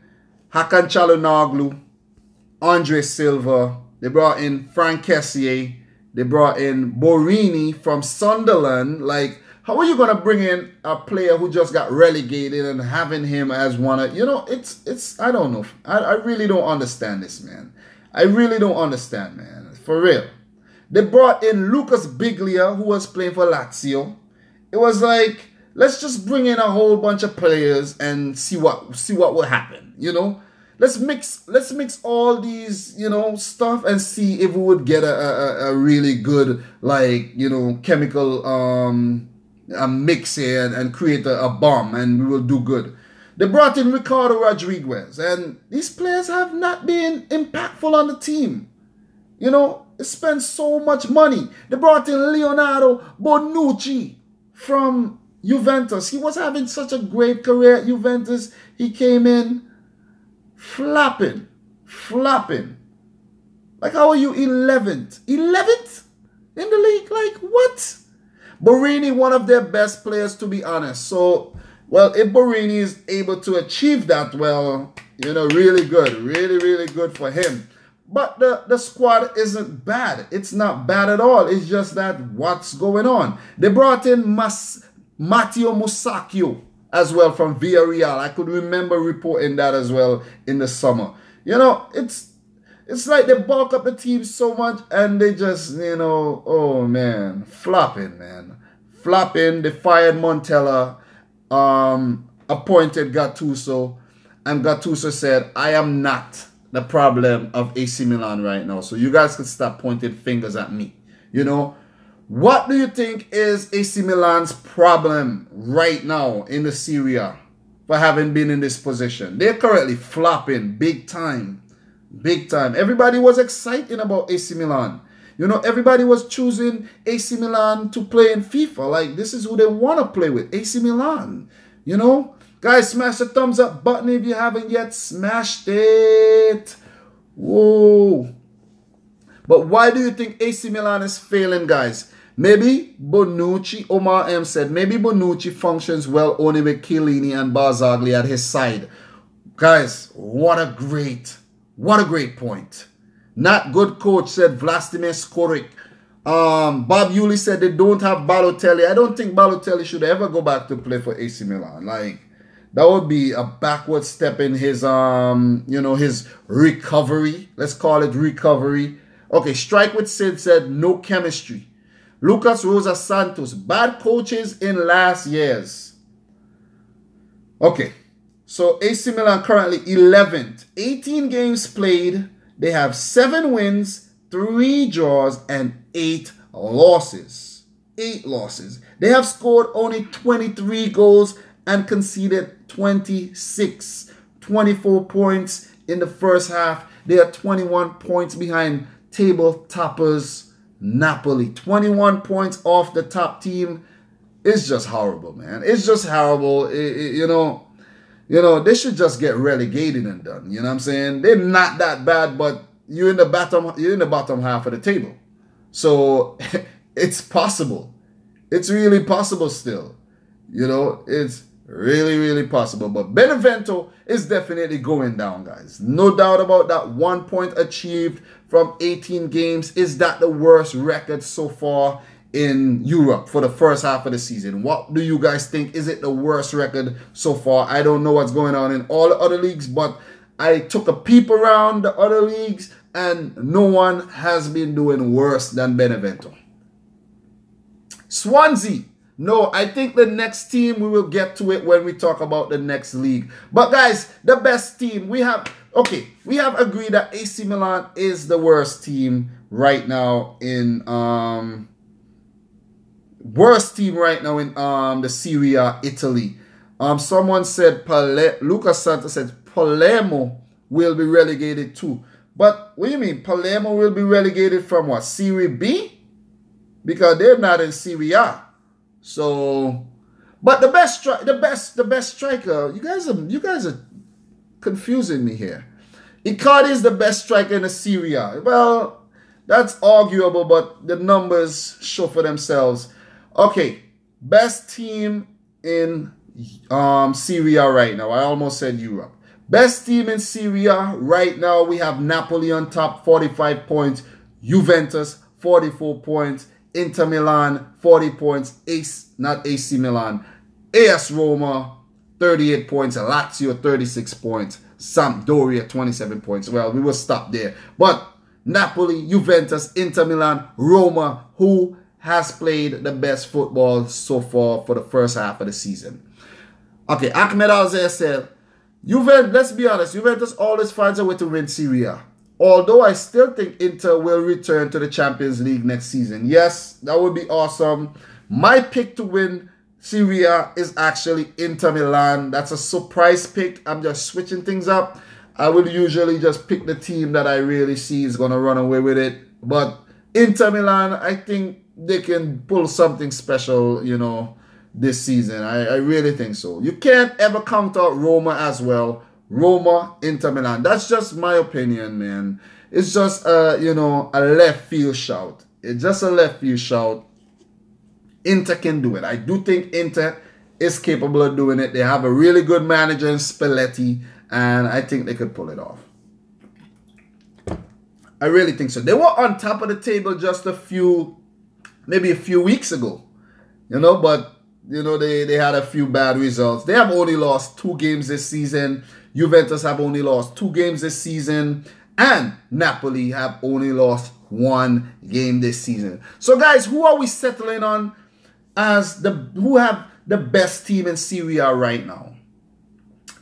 Speaker 1: Hakan Çalhanoğlu, Andre Silva. They brought in Frank Kessié. They brought in Borini from Sunderland. Like, how are you going to bring in a player who just got relegated and having him as one of, it's I don't know. I really don't understand this, man. I really don't understand, man. For real. They brought in Lucas Biglia, who was playing for Lazio. It was like, let's just bring in a whole bunch of players and see what will happen, Let's mix all these, stuff and see if we would get a really good, like, chemical a mix here and create a bomb, and we will do good. They brought in Ricardo Rodriguez, and these players have not been impactful on the team. They spent so much money. They brought in Leonardo Bonucci from Juventus. He was having such a great career at Juventus. He came in flopping. Like, how are you 11th? 11th in the league? Like, what? Borini, one of their best players, to be honest. So, well, if Borini is able to achieve that, well, really good. Really, really good for him. But the squad isn't bad. It's not bad at all. It's just that what's going on. They brought in Matteo Musacchio as well from Villarreal. I could remember reporting that as well in the summer. It's like they bulk up the team so much and they just, oh man, flopping. They fired Montella, appointed Gattuso, and Gattuso said, I am not the problem of AC Milan right now. So you guys can stop pointing fingers at me. What do you think is AC Milan's problem right now in the Serie A for having been in this position? They're currently flopping big time. Everybody was excited about AC Milan. Everybody was choosing AC Milan to play in FIFA. Like, this is who they want to play with, AC Milan. Guys, smash the thumbs up button if you haven't yet smashed it. Whoa. But why do you think AC Milan is failing, guys? Maybe Bonucci, Omar M said, maybe Bonucci functions well only with Chiellini and Barzagli at his side. Guys, what a great point. Not good coach, said Vlastimir Skorik. Bob Yuli said they don't have Balotelli. I don't think Balotelli should ever go back to play for AC Milan. Like, that would be a backward step in his, his recovery. Let's call it recovery. Okay, Strike with Sid said no chemistry. Lucas Rosa Santos, bad coaches in last years. Okay, so AC Milan currently 11th. 18 games played. They have 7 wins, 3 draws, and 8 losses. 8 losses. They have scored only 23 goals and conceded 26. 24 points in the first half. They are 21 points behind table toppers Napoli. 21 points off the top team. It's just horrible, man. It's just horrible. They should just get relegated and done. You know what I'm saying? They're not that bad, but, you're in the bottom half of the table. So it's possible. It's really possible still. You know, it's really, really possible. But Benevento is definitely going down, guys. No doubt about that. 1 point achieved from 18 games. Is that the worst record so far in Europe for the first half of the season? What do you guys think? Is it the worst record so far? I don't know what's going on in all the other leagues, but I took a peep around the other leagues and no one has been doing worse than Benevento. Swansea. No, I think the next team, we will get to it when we talk about the next league. But guys, the best team, we have agreed that AC Milan is the worst team right now in the Serie A, Italy. Someone said Lucas Santos said Palermo will be relegated too. But what do you mean? Palermo will be relegated from what? Serie B? Because they're not in Serie A. So, but the best striker, you guys are confusing me here. Icardi is the best striker in the Serie A. Well, that's arguable, but the numbers show for themselves. Okay, best team in Serie A right now. I almost said Europe. Best team in Serie A right now, we have Napoli on top, 45 points. Juventus, 44 points. Inter Milan, 40 points. AC Milan. AS Roma, 38 points. Lazio, 36 points. Sampdoria, 27 points. Well, we will stop there. But Napoli, Juventus, Inter Milan, Roma, who has played the best football so far for the first half of the season? Okay, Ahmed Alzeh said, Juventus, let's be honest, Juventus always finds a way to win Serie A. Although I still think Inter will return to the Champions League next season. Yes, that would be awesome. My pick to win Serie A is actually Inter Milan. That's a surprise pick. I'm just switching things up. I will usually just pick the team that I really see is going to run away with it. But Inter Milan, I think they can pull something special, you know, this season. I really think so. You can't ever count out Roma as well. Roma, Inter Milan. That's just my opinion, man. It's just, you know, a left field shout. It's just a left field shout. Inter can do it. I do think Inter is capable of doing it. They have a really good manager in Spalletti, and I think they could pull it off. I really think so. They were on top of the table just maybe a few weeks ago, you know, but, you know, they had a few bad results. They have only lost 2 games this season. Juventus have only lost 2 games this season. And Napoli have only lost 1 game this season. So, guys, who are we settling on as who have the best team in Serie A right now?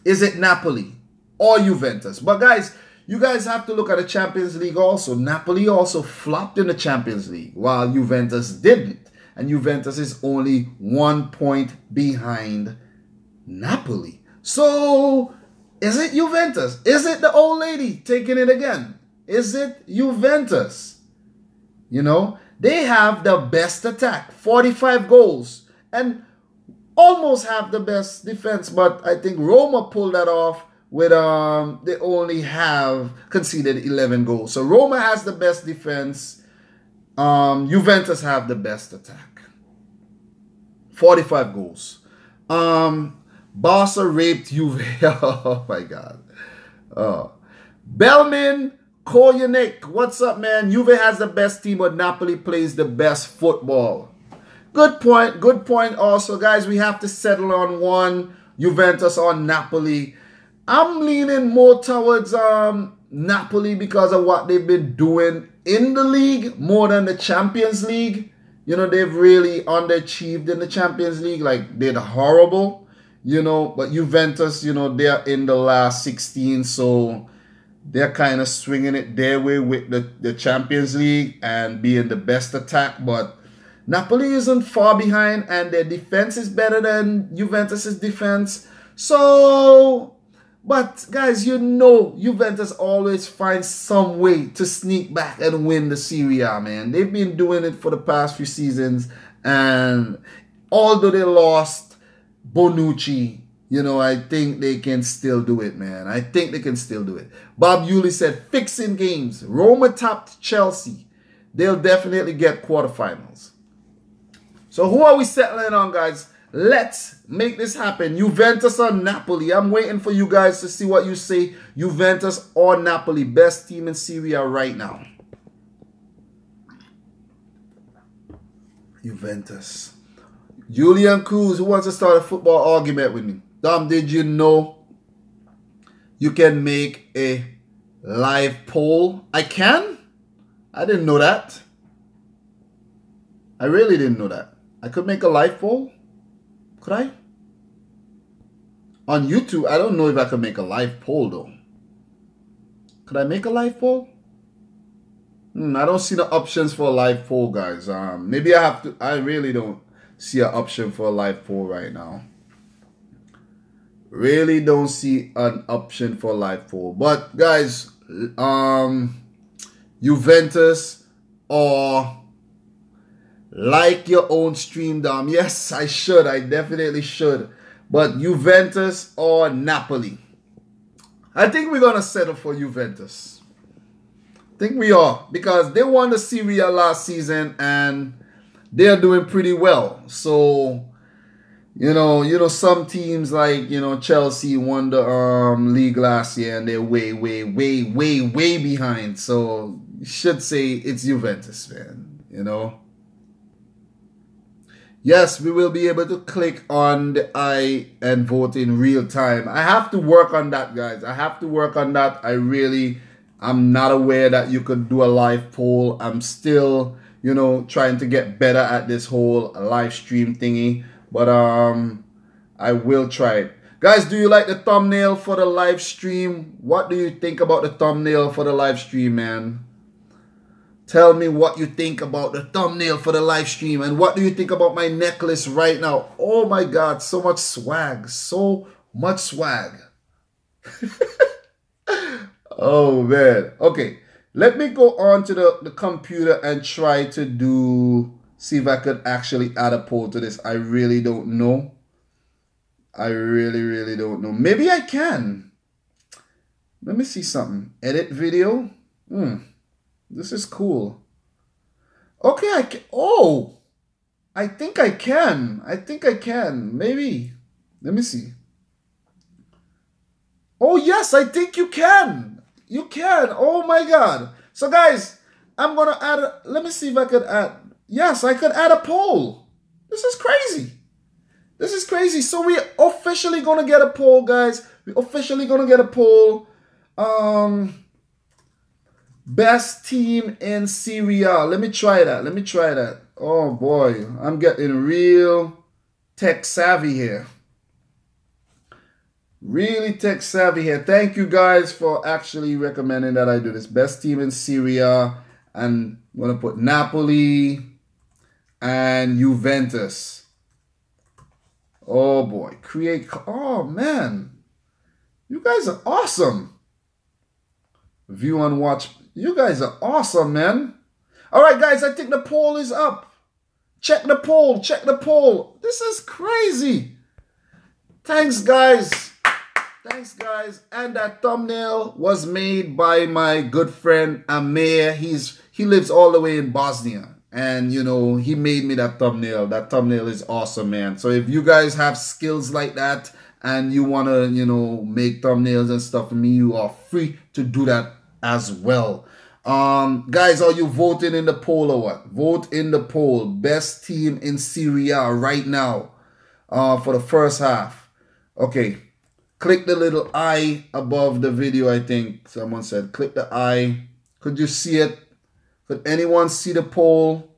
Speaker 1: Is it Napoli or Juventus? But, guys, you guys have to look at the Champions League also. Napoli also flopped in the Champions League while Juventus didn't. And Juventus is only 1 point behind Napoli. So, is it Juventus? Is it the old lady taking it again? Is it Juventus? You know, they have the best attack, 45 goals, and almost have the best defense. But I think Roma pulled that off with, they only have conceded 11 goals. So Roma has the best defense. Juventus have the best attack. 45 goals. Barca raped Juve. Oh my God. Belmin Koyanik. What's up, man? Juve has the best team, but Napoli plays the best football. Good point. Good point also, guys. We have to settle on one. Juventus or Napoli. I'm leaning more towards Napoli because of what they've been doing in the league more than the Champions League. You know, they've really underachieved in the Champions League. Like, they're horrible, you know. But Juventus, you know, they're in the last 16. So they're kind of swinging it their way with the Champions League and being the best attack. But Napoli isn't far behind. And their defense is better than Juventus's defense. So... But, guys, you know Juventus always finds some way to sneak back and win the Serie A, man. They've been doing it for the past few seasons. And although they lost Bonucci, you know, I think they can still do it, man. I think they can still do it. Bob Yulee said, fixing games. Roma tapped Chelsea. They'll definitely get quarterfinals. So who are we settling on, guys? Let's make this happen. Juventus or Napoli? I'm waiting for you guys to see what you say. Juventus or Napoli? Best team in Serie A right now. Juventus. Julian Cruz, who wants to start a football argument with me? Dom, did you know you can make a live poll? I can? I didn't know that. I really didn't know that. I could make a live poll? Could I? On YouTube, I don't know if I could make a live poll though. Could I make a live poll? I don't see the options for a live poll, guys. Maybe I have to. I really don't see an option for a live poll right now. Really don't see an option for a live poll. But guys, Juventus or like your own stream, Dom. Yes, I should. I definitely should. But Juventus or Napoli? I think we're going to settle for Juventus. I think we are. Because they won the Serie A last season and they're doing pretty well. So, you know, some teams like, Chelsea won the league last year and they're way behind. So, you should say it's Juventus, man. Yes, we will be able to click on the I and vote in real time. I have to work on that, guys. I have to work on that. I'm not aware that you could do a live poll. I'm still, trying to get better at this whole live stream thingy. But I will try it. Guys, do you like the thumbnail for the live stream? What do you think about the thumbnail for the live stream, man? Tell me what you think about the thumbnail for the live stream. And what do you think about my necklace right now? Oh my God, so much swag. So much swag. Oh man. Okay, let me go on to the computer and try to see if I could actually add a poll to this. I really don't know. I really don't know. Maybe I can. Let me see something. Edit video. This is cool. Okay, I can. Oh, I think I can. Maybe. Let me see. Oh, yes, I think you can. You can. Oh, my God. So, guys, I'm going to add. Let me see if I could add. Yes, I could add a poll. This is crazy. This is crazy. So, we're officially going to get a poll, guys. We're officially going to get a poll. Best team in Serie A. Let me try that. Oh boy, I'm getting real tech savvy here. Really tech savvy here. Thank you guys for actually recommending that I do this. Best team in Serie A. And I'm going to put Napoli and Juventus. Oh boy. Oh man. You guys are awesome. View and watch. You guys are awesome, man. All right, guys, I think the poll is up. Check the poll. This is crazy. Thanks, guys. And that thumbnail was made by my good friend Amir. He lives all the way in Bosnia. And, he made me that thumbnail. That thumbnail is awesome, man. So if you guys have skills like that and you want to, make thumbnails and stuff for me, you are free to do that as well. Guys, are you voting in the poll or what? Vote in the poll. Best team in Serie A right now for the first half. Okay. Click the little I above the video, I think. Someone said click the I. Could you see it? Could anyone see the poll?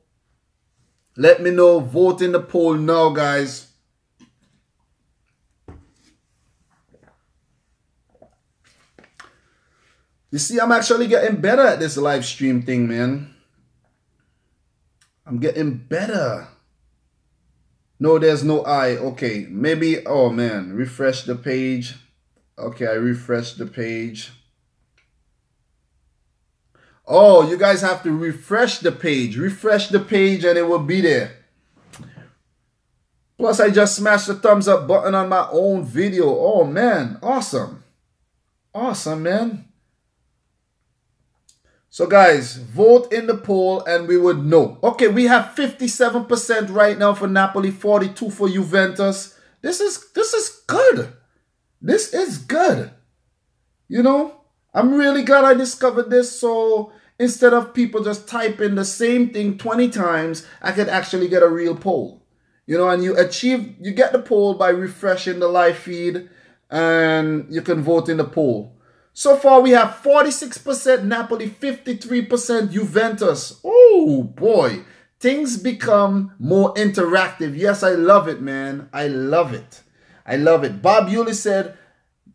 Speaker 1: Let me know. Vote in the poll now, guys. You see, I'm actually getting better at this live stream thing, man. I'm getting better. No, there's no I. Okay, maybe, oh man, refresh the page. Okay, I refreshed the page. Oh, you guys have to refresh the page. Refresh the page and it will be there. Plus, I just smashed the thumbs up button on my own video. Oh, man. Awesome. Awesome, man. So, guys, vote in the poll and we would know. Okay, we have 57% right now for Napoli, 42% for Juventus. This is good. This is good. You know, I'm really glad I discovered this. So instead of people just typing the same thing 20 times, I could actually get a real poll. You know, and you get the poll by refreshing the live feed and you can vote in the poll. So far, we have 46% Napoli, 53% Juventus. Oh, boy. Things become more interactive. Yes, I love it, man. I love it. I love it. Bob Yuli said,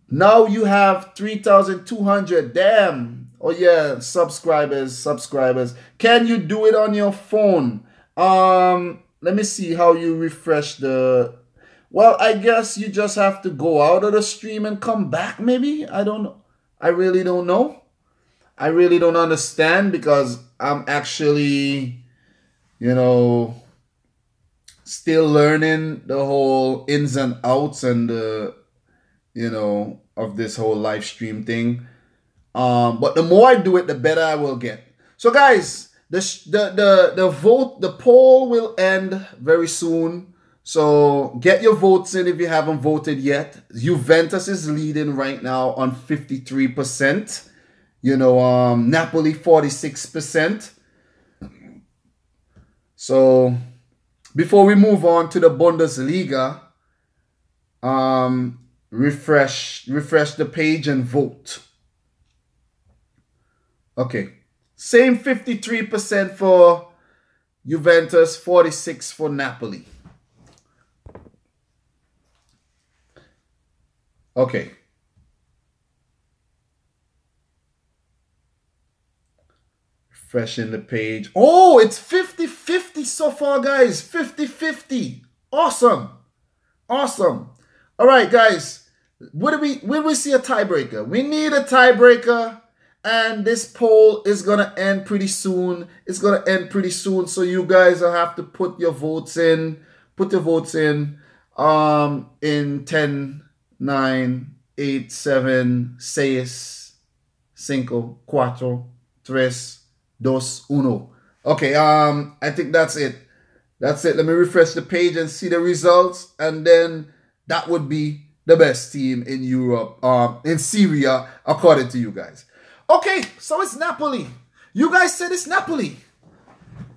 Speaker 1: now you have 3,200. Damn. Oh, yeah. Subscribers. Can you do it on your phone? Let me see how you refresh the... Well, I guess you just have to go out of the stream and come back, maybe? I don't know. I really don't know. I really don't understand because I'm actually, you know, still learning the whole ins and outs and the, you know, of this whole live stream thing. But the more I do it, the better I will get. So guys, the poll will end very soon. So get your votes in if you haven't voted yet. Juventus is leading right now on 53%. You know, Napoli 46%. So before we move on to the Bundesliga, refresh the page and vote. Okay. Same 53% for Juventus, 46% for Napoli. Okay. Refreshing the page. Oh, it's 50-50 so far, guys. 50-50. Awesome. Awesome. All right, guys. Will we see a tiebreaker? We need a tiebreaker. And this poll is going to end pretty soon. It's going to end pretty soon. So you guys will have to put your votes in. Put your votes in 10, 9, 8, 7, 6, 5, 4, 3, 2, 1. Okay, I think that's it. That's it. Let me refresh the page and see the results. And then that would be the best team in Europe, in Serie A, according to you guys. Okay, so it's Napoli. You guys said it's Napoli.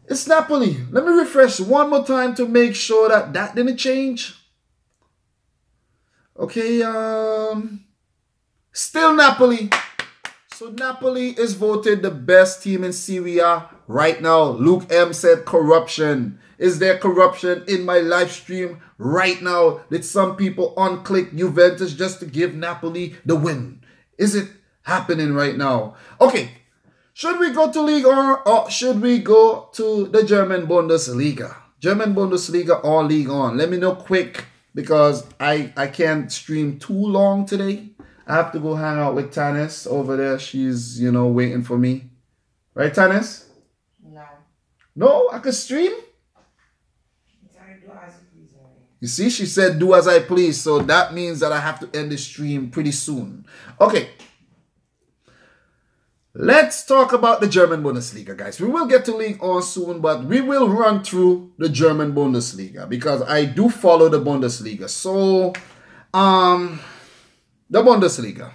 Speaker 1: It's Napoli. Let me refresh one more time to make sure that that didn't change. Okay, still Napoli. So Napoli is voted the best team in Serie A right now. Luke M said corruption. Is there corruption in my live stream right now? Did some people unclick Juventus just to give Napoli the win? Is it happening right now? Okay, should we go to Ligue or should we go to the German Bundesliga? German Bundesliga or Ligue 1? Let me know quick because I can't stream too long today. I have to go hang out with Tanis over there. She's, you know, waiting for me. Right, Tanis?
Speaker 2: No.
Speaker 1: No, I could stream? You see, she said do as I please. So that means that I have to end the stream pretty soon. Okay. Let's talk about the German Bundesliga, guys. We will get to Ligue 1 soon, but we will run through the German Bundesliga because I do follow the Bundesliga. So, the Bundesliga.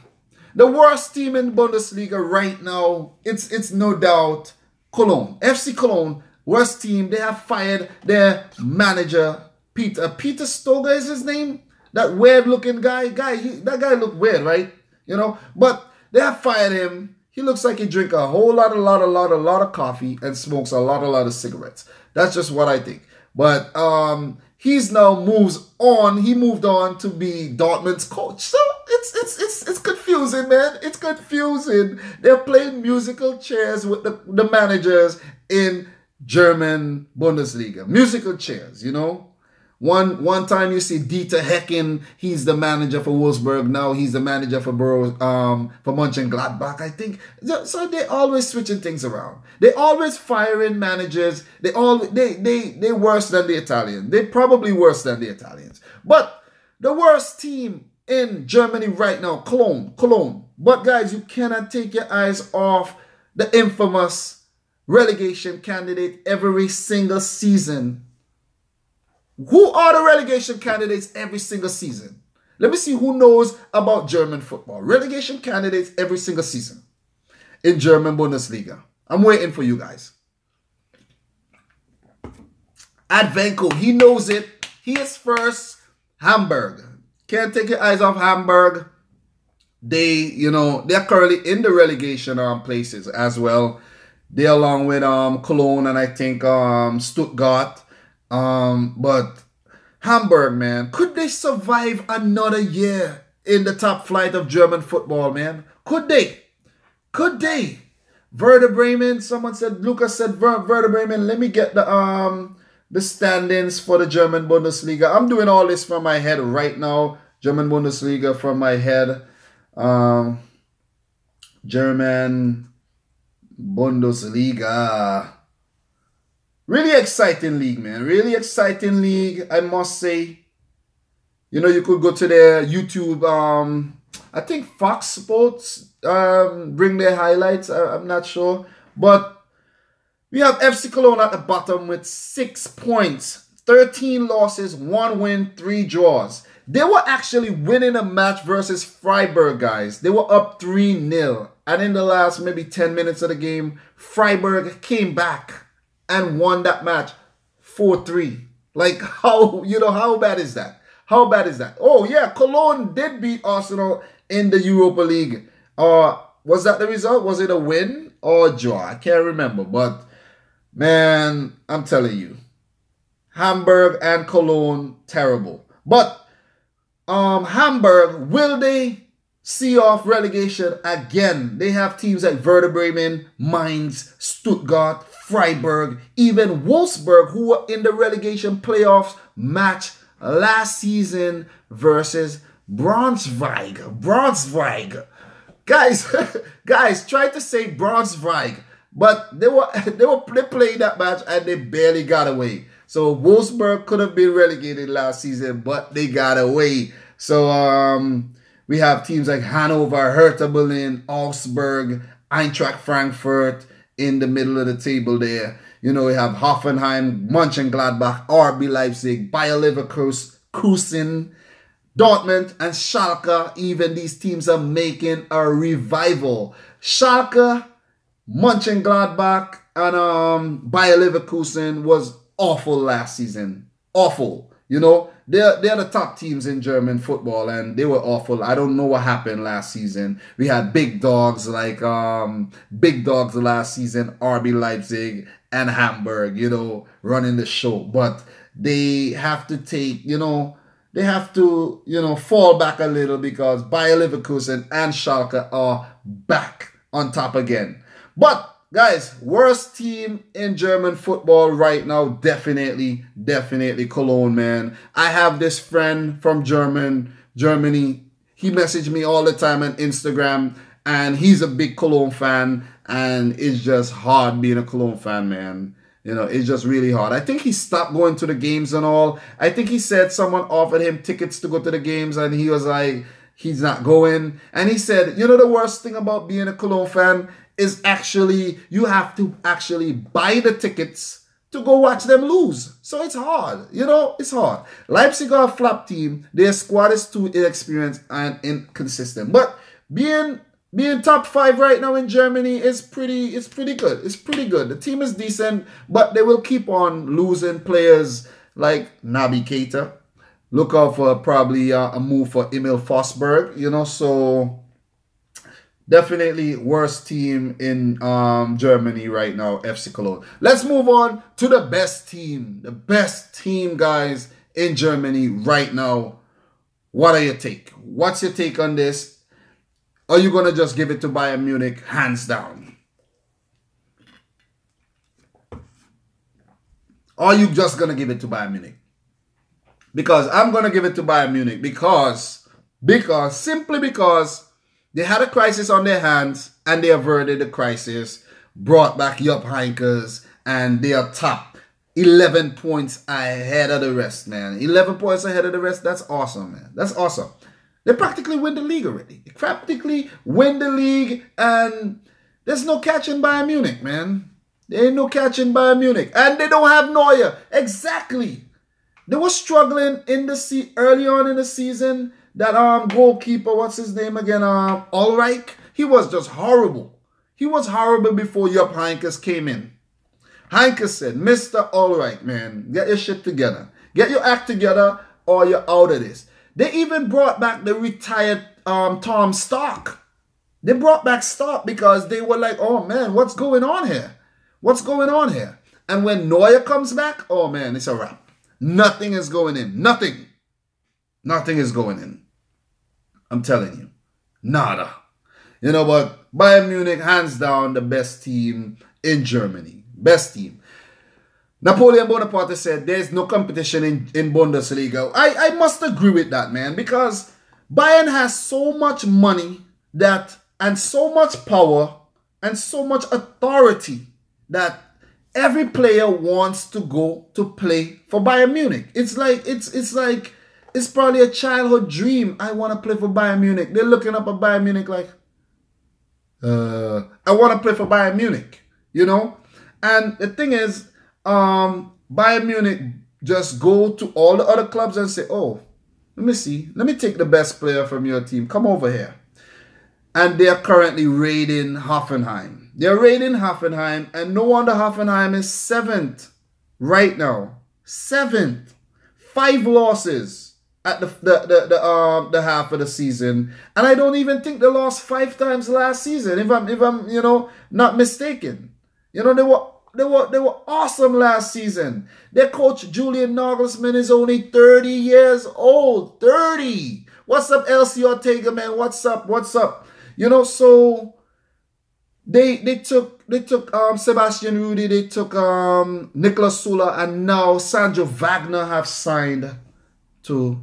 Speaker 1: The worst team in Bundesliga right now, it's no doubt Cologne. FC Cologne, worst team. They have fired their manager, Peter Stoger is his name. That weird looking guy. That guy looked weird, right? You know, but they have fired him. He looks like he drink a whole lot of coffee and smokes a lot of cigarettes. That's just what I think. But he's now moves on. He moved on to be Dortmund's coach. So it's confusing, man. It's confusing. They're playing musical chairs with the managers in German Bundesliga. Musical chairs, you know. One time you see Dieter Hecking, he's the manager for Wolfsburg. Now he's the manager for for Mönchengladbach, I think. So they always switching things around. They always firing managers. They worse than the Italians. They probably worse than the Italians. But the worst team in Germany right now, Cologne. But guys, you cannot take your eyes off the infamous relegation candidate every single season. Who are the relegation candidates every single season? Let me see who knows about German football. Relegation candidates every single season in German Bundesliga. I'm waiting for you guys. Advenko, he knows it. He is first. Hamburg. Can't take your eyes off Hamburg. They're currently in the relegation places as well. They're along with Cologne and I think Stuttgart. But Hamburg, man, could they survive another year in the top flight of German football, man? Could they? Werder Bremen, Lucas said Werder Bremen. Let me get the standings for the German Bundesliga. I'm doing all this from my head right now. German Bundesliga from my head. German Bundesliga. Really exciting league, man. Really exciting league, I must say. You know, you could go to their YouTube. I think Fox Sports bring their highlights. I'm not sure. But we have FC Cologne at the bottom with 6 points. 13 losses, 1 win, 3 draws. They were actually winning a match versus Freiburg, guys. They were up 3-0. And in the last maybe 10 minutes of the game, Freiburg came back and won that match 4-3. Like, how bad is that? How bad is that? Oh, yeah, Cologne did beat Arsenal in the Europa League. Was that the result? Was it a win or a draw? I can't remember. But, man, I'm telling you, Hamburg and Cologne, terrible. But Hamburg, will they see off relegation again? They have teams like Werder Bremen, Mainz, Stuttgart, Freiburg, even Wolfsburg, who were in the relegation playoffs match last season versus Braunschweig. Guys, try to say Braunschweig, but they played that match and they barely got away. So Wolfsburg could have been relegated last season, but they got away. So we have teams like Hanover, Hertha Berlin, Augsburg, Eintracht Frankfurt in the middle of the table there. You know, we have Hoffenheim, Mönchengladbach, RB Leipzig, Bayer Leverkusen, Dortmund, and Schalke. Even these teams are making a revival. Schalke, Mönchengladbach, and Bayer Leverkusen was awful last season. Awful. You know, they're the top teams in German football, and they were awful. I don't know what happened last season. We had big dogs like last season, RB Leipzig and Hamburg, you know, running the show. But they have to fall back a little because Bayer Leverkusen and Schalke are back on top again. But guys, worst team in German football right now, definitely Cologne, man. I have this friend from Germany. He messaged me all the time on Instagram, and he's a big Cologne fan, and it's just hard being a Cologne fan, man. You know, it's just really hard. I think he stopped going to the games and all. I think he said someone offered him tickets to go to the games, and he was like, he's not going. And he said, you know, the worst thing about being a Cologne fan is actually you have to actually buy the tickets to go watch them lose. So it's hard. You know, it's hard. Leipzig are a flop team. Their squad is too inexperienced and inconsistent. But being top 5 right now in Germany is pretty good. It's pretty good. The team is decent, but they will keep on losing players like Naby Keita. Look out for probably a move for Emil Forsberg, you know, so definitely worst team in Germany right now, FC Cologne. Let's move on to the best team. The best team, guys, in Germany right now. What are your take? What's your take on this? Are you going to just give it to Bayern Munich hands down? Are you just going to give it to Bayern Munich? Because I'm going to give it to Bayern Munich simply because they had a crisis on their hands and they averted the crisis, brought back Jupp Heynckes, and they are top 11 points ahead of the rest, man. 11 points ahead of the rest. That's awesome, man. That's awesome. They practically win the league already. They practically win the league, and there's no catching Bayern Munich, man. There ain't no catching Bayern Munich. And they don't have Neuer. Exactly. They were struggling in the early on in the season. That goalkeeper, what's his name again? Ulreich. He was just horrible. He was horrible before Jupp Heynckes came in. Heynckes said, Mr. Ulreich, man, get your shit together. Get your act together or you're out of this. They even brought back the retired Tom Stark. They brought back Stark because they were like, oh man, what's going on here? What's going on here? And when Neuer comes back, oh man, it's a wrap. Nothing is going in. Nothing. Nothing is going in. I'm telling you. Nada. You know what? Bayern Munich, hands down, the best team in Germany. Best team. Napoleon Bonaparte said there's no competition in Bundesliga. I must agree with that, man, because Bayern has so much money and so much power and so much authority that every player wants to go to play for Bayern Munich. It's probably a childhood dream. I want to play for Bayern Munich. They're looking up at Bayern Munich like, I want to play for Bayern Munich, you know? And the thing is, Bayern Munich just go to all the other clubs and say, oh, let me see. Let me take the best player from your team. Come over here. And they're currently raiding Hoffenheim. They're raiding Hoffenheim, and no wonder Hoffenheim is 7th right now. 7th. 5 losses at the half of the season. And I don't even think they lost 5 times last season, if I'm not mistaken. You know, they were awesome last season. Their coach Julian Nagelsmann is only 30 years old. 30. What's up, LC Ortega, man? What's up? You know, so they took Sebastian Rudy, they took Nicolas Sula, and now Sandro Wagner have signed to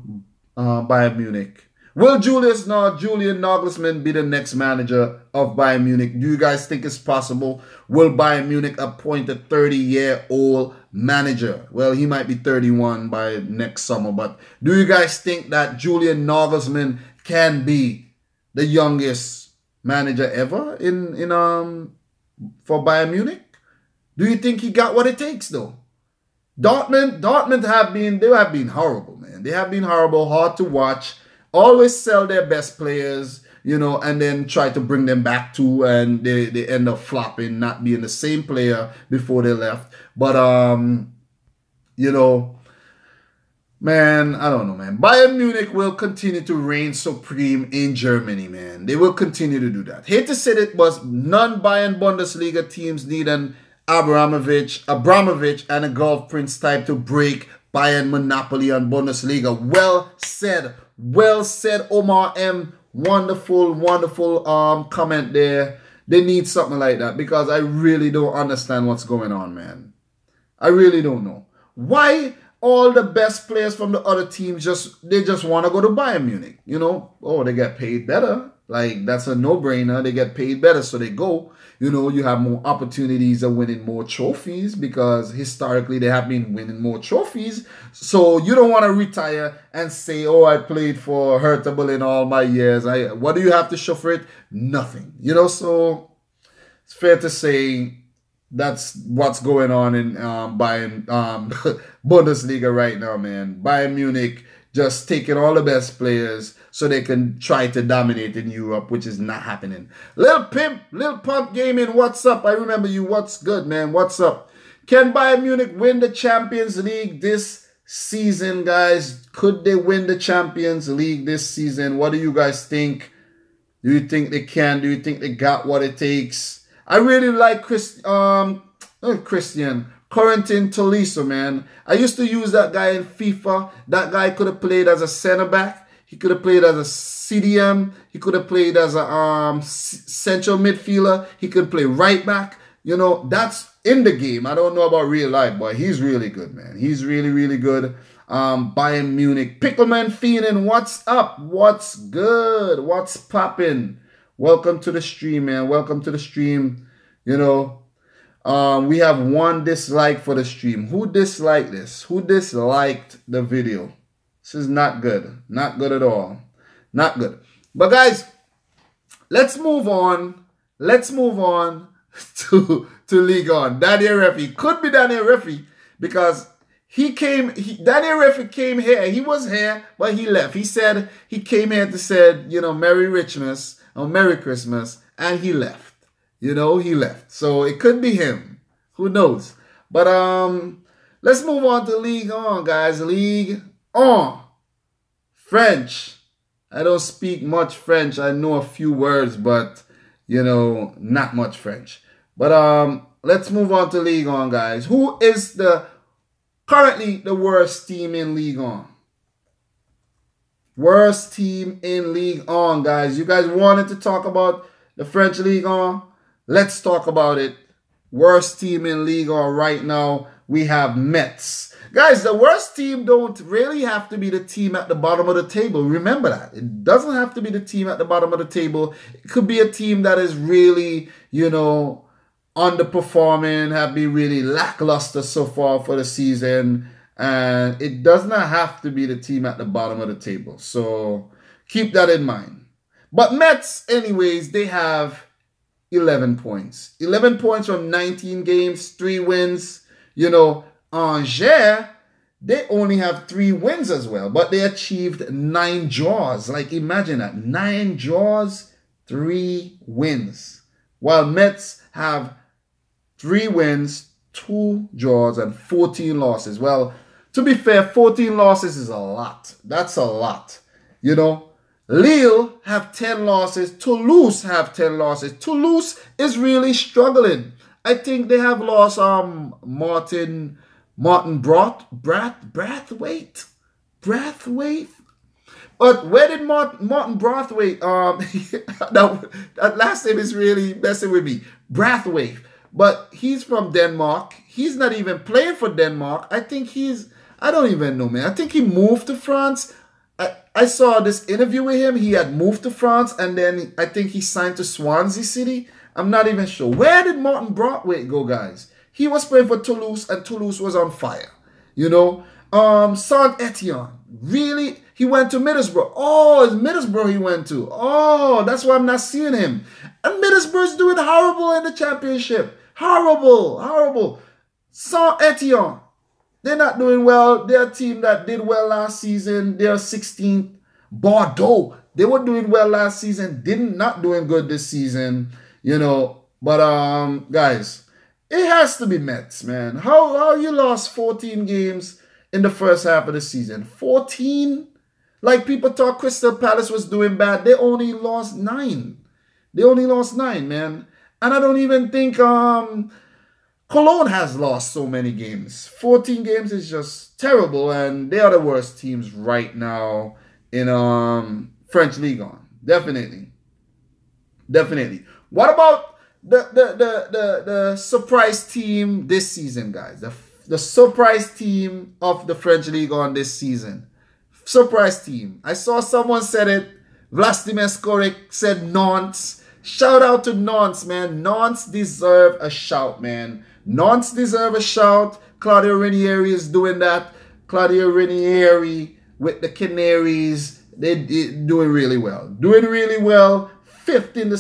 Speaker 1: Bayern Munich. Will Julian Nagelsmann be the next manager of Bayern Munich? Do you guys think it's possible? Will Bayern Munich appoint a 30-year-old manager? Well, he might be 31 by next summer, but do you guys think that Julian Nagelsmann can be the youngest manager ever for Bayern Munich? Do you think he got what it takes though? Dortmund have been horrible, man. They have been horrible, hard to watch. Always sell their best players, you know, and then try to bring them back too, and they end up flopping, not being the same player before they left. But you know, man, I don't know, man. Bayern Munich will continue to reign supreme in Germany, man. They will continue to do that. Hate to say it, but non-Bayern Bundesliga teams need an Abramovich, and a Golf Prince type to break Bayern monopoly on Bundesliga. Well said, Omar M. Wonderful comment there. They need something like that because I really don't understand what's going on, man. I really don't know. Why all the best players from the other teams just want to go to Bayern Munich? You know, oh, they get paid better. Like, that's a no-brainer. They get paid better, so they go. You know, you have more opportunities of winning more trophies because historically they have been winning more trophies. So you don't want to retire and say, oh, I played for Hertha Berlin all my years. What do you have to show for it? Nothing. You know, so it's fair to say that's what's going on in Bayern Bundesliga right now, man. Bayern Munich just taking all the best players so they can try to dominate in Europe, which is not happening. Lil Pump Gaming, what's up? I remember you. What's good, man? What's up? Can Bayern Munich win the Champions League this season, guys? Could they win the Champions League this season? What do you guys think? Do you think they can? Do you think they got what it takes? I really like Corentin Tolisso, man. I used to use that guy in FIFA. That guy could have played as a center back. He could have played as a CDM. He could have played as a central midfielder. He could play right back. You know, that's in the game. I don't know about real life, but he's really good, man. He's really, really good. Bayern Munich. Pickleman Fiendin, what's up? What's good? What's popping? Welcome to the stream, man. Welcome to the stream. You know, we have one dislike for the stream. Who disliked this? Who disliked the video? This is not good. Not good at all. Not good. But guys, let's move on. Let's move on to Ligue. Daniel Refi. Could be Daniel Refi because Daniel Refi came here. He was here, but he left. He said he came here to say, you know, Merry Richmas or Merry Christmas, and he left. You know, he left. So it could be him. Who knows? But let's move on to Ligue 1, guys. Ligue 1. French. I don't speak much French. I know a few words, but you know, not much French. But let's move on to Ligue 1, guys. Who is currently the worst team in Ligue 1? Worst team in Ligue 1, guys. You guys wanted to talk about the French Ligue 1? Let's talk about it. Worst team in Ligue 1 right now, we have Metz. Guys, the worst team don't really have to be the team at the bottom of the table. Remember that. It doesn't have to be the team at the bottom of the table. It could be a team that is really, you know, underperforming, have been really lackluster so far for the season. And it does not have to be the team at the bottom of the table. So keep that in mind. But Metz, anyways, they have 11 points. 11 points from 19 games, 3 wins. You know, Angers, they only have 3 wins as well, but they achieved 9 draws. Like, imagine that. 9 draws, 3 wins. While Metz have 3 wins, 2 draws, and 14 losses. Well, to be fair, 14 losses is a lot. That's a lot. You know, Lille have 10 losses. Toulouse have 10 losses. Toulouse is really struggling. I think they have lost Martin Brathwaite. But where did Martin Brathwaite, that last name is really messing with me. Brathwaite. But he's from Denmark. He's not even playing for Denmark. I think I don't even know, man. I think he moved to France. I saw this interview with him. He had moved to France, and then I think he signed to Swansea City. I'm not even sure. Where did Martin Brathwaite go, guys? He was playing for Toulouse, and Toulouse was on fire. You know, Saint-Etienne. Really? He went to Middlesbrough. Oh, it's Middlesbrough he went to. Oh, that's why I'm not seeing him. And Middlesbrough's doing horrible in the championship. Horrible. Saint-Etienne. They're not doing well. They're a team that did well last season. They're 16th. Bordeaux. They were doing well last season. Not doing good this season. You know. But, guys, it has to be Metz, man. How you lost 14 games in the first half of the season? 14? Like, people thought Crystal Palace was doing bad. They only lost 9. They only lost 9, man. And I don't even think Cologne has lost so many games. 14 games is just terrible, and they are the worst teams right now in French Ligue 1. Definitely. What about the surprise team this season, guys? The surprise team of the French Ligue 1 this season. Surprise team. I saw someone said it. Vladimir Skorik said Nantes. Shout out to Nantes, man. Nantes deserve a shout, man. Nantes deserve a shout. Claudio Ranieri is doing that. Claudio Ranieri with the Canaries. They're doing really well. 5th in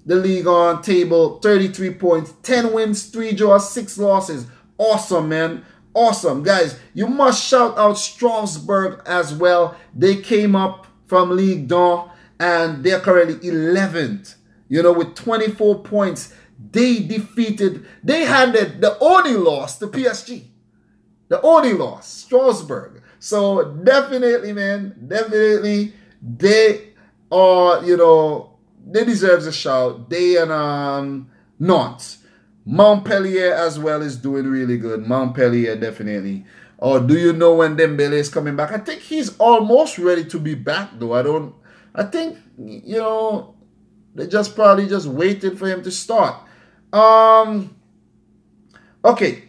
Speaker 1: the league on table. 33 points. 10 wins, 3 draws, 6 losses. Awesome, man. Awesome. Guys, you must shout out Strasbourg as well. They came up from Ligue 1 and they're currently 11th. You know, with 24 points. They handed the only loss to PSG. The only loss, Strasbourg. So definitely, man, they are, you know, they deserve a shout. They and Nantes. Montpellier as well is doing really good. Montpellier, definitely. Or do you know when Dembele is coming back? I think he's almost ready to be back, though. I think, you know, they probably just waited for him to start. Okay.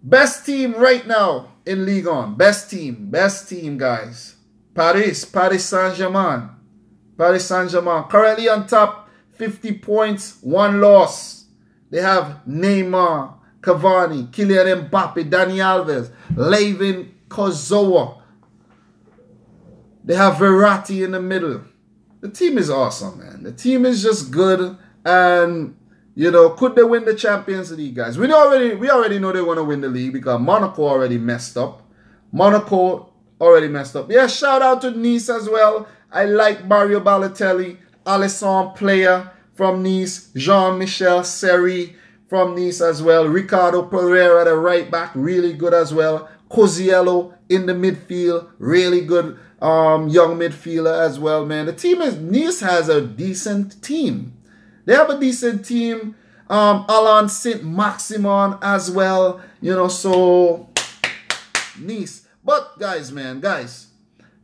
Speaker 1: Best team right now in Ligue 1. Best team, guys. Paris Saint-Germain. Paris Saint-Germain. Currently on top, 50 points, 1 loss. They have Neymar, Cavani, Kylian Mbappe, Dani Alves, Levin Kozoa. They have Verratti in the middle. The team is awesome, man. The team is just good. And, you know, could they win the Champions League, guys? We already know they want to win the league because Monaco already messed up. Yeah, shout out to Nice as well. I like Mario Balotelli, Alisson player from Nice, Jean-Michel Seri from Nice as well. Ricardo Pereira, the right back, really good as well. Coziello in the midfield, really good young midfielder as well, man. The team Nice has a decent team. They have a decent team. Alain Saint-Maximin as well, you know, so Nice. But guys,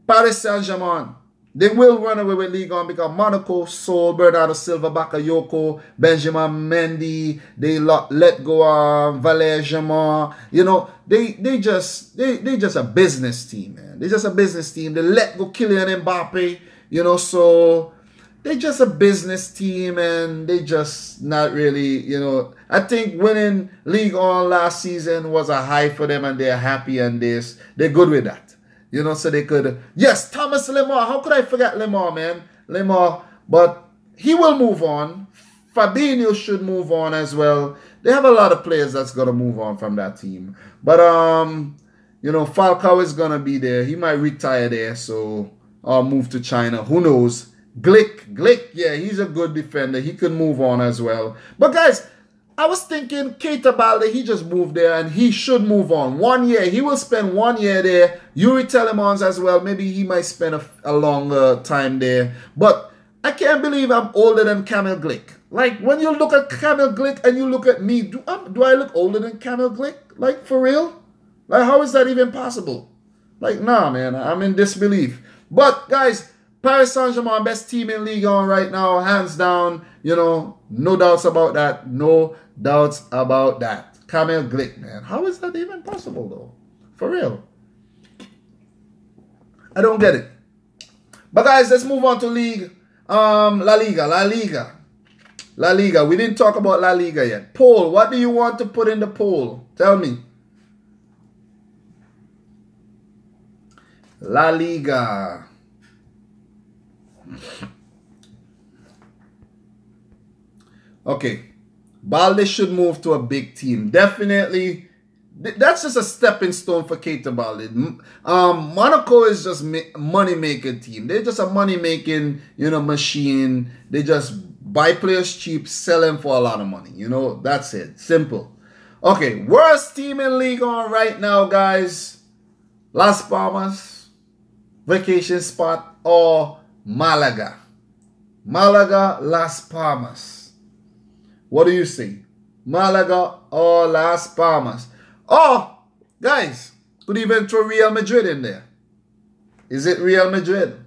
Speaker 1: Paris Saint-Germain, they will run away with Ligue 1 because Monaco sold Bernardo Silva, Bakayoko, Benjamin Mendy. They let go of Valère Germain. You know, they just a business team, man. They're just a business team. They let go Kylian Mbappe. You know, so they just a business team and they just not really, you know. I think winning Ligue 1 last season was a high for them and they're happy and they're good with that. You know, so they could... Yes, Thomas Lemar. How could I forget Lemar, man? Lemar. But he will move on. Fabinho should move on as well. They have a lot of players that's going to move on from that team. But, you know, Falcao is going to be there. He might retire there, so... Or move to China. Who knows? Glick, yeah, he's a good defender. He could move on as well. But, guys... I was thinking Keita Balde, he just moved there and he should move on. 1 year. He will spend 1 year there. Yuri Telemans as well. Maybe he might spend a longer time there. But I can't believe I'm older than Kamil Glick. Like, when you look at Kamil Glick and you look at me, do I look older than Kamil Glick? Like, for real? Like, how is that even possible? Like, nah, man. I'm in disbelief. But, guys... Paris Saint-Germain, best team in Ligue 1 right now, hands down. You know, no doubts about that. No doubts about that. Kamil Glick, man. How is that even possible, though? For real. I don't get it. But, guys, let's move on to Ligue. La Liga. We didn't talk about La Liga yet. Poll. What do you want to put in the poll? Tell me. La Liga. Okay, Balde should move to a big team. Definitely, that's just a stepping stone for Keita Balde. Monaco is just money-making team. They're just a money-making, you know, machine. They just buy players cheap, sell them for a lot of money. You know, that's it. Simple. Okay, worst team in Ligue 1 right now, guys. Las Palmas, vacation spot, or Malaga, Las Palmas. What do you say? Malaga or Las Palmas? Oh, guys, could even throw Real Madrid in there. Is it Real Madrid?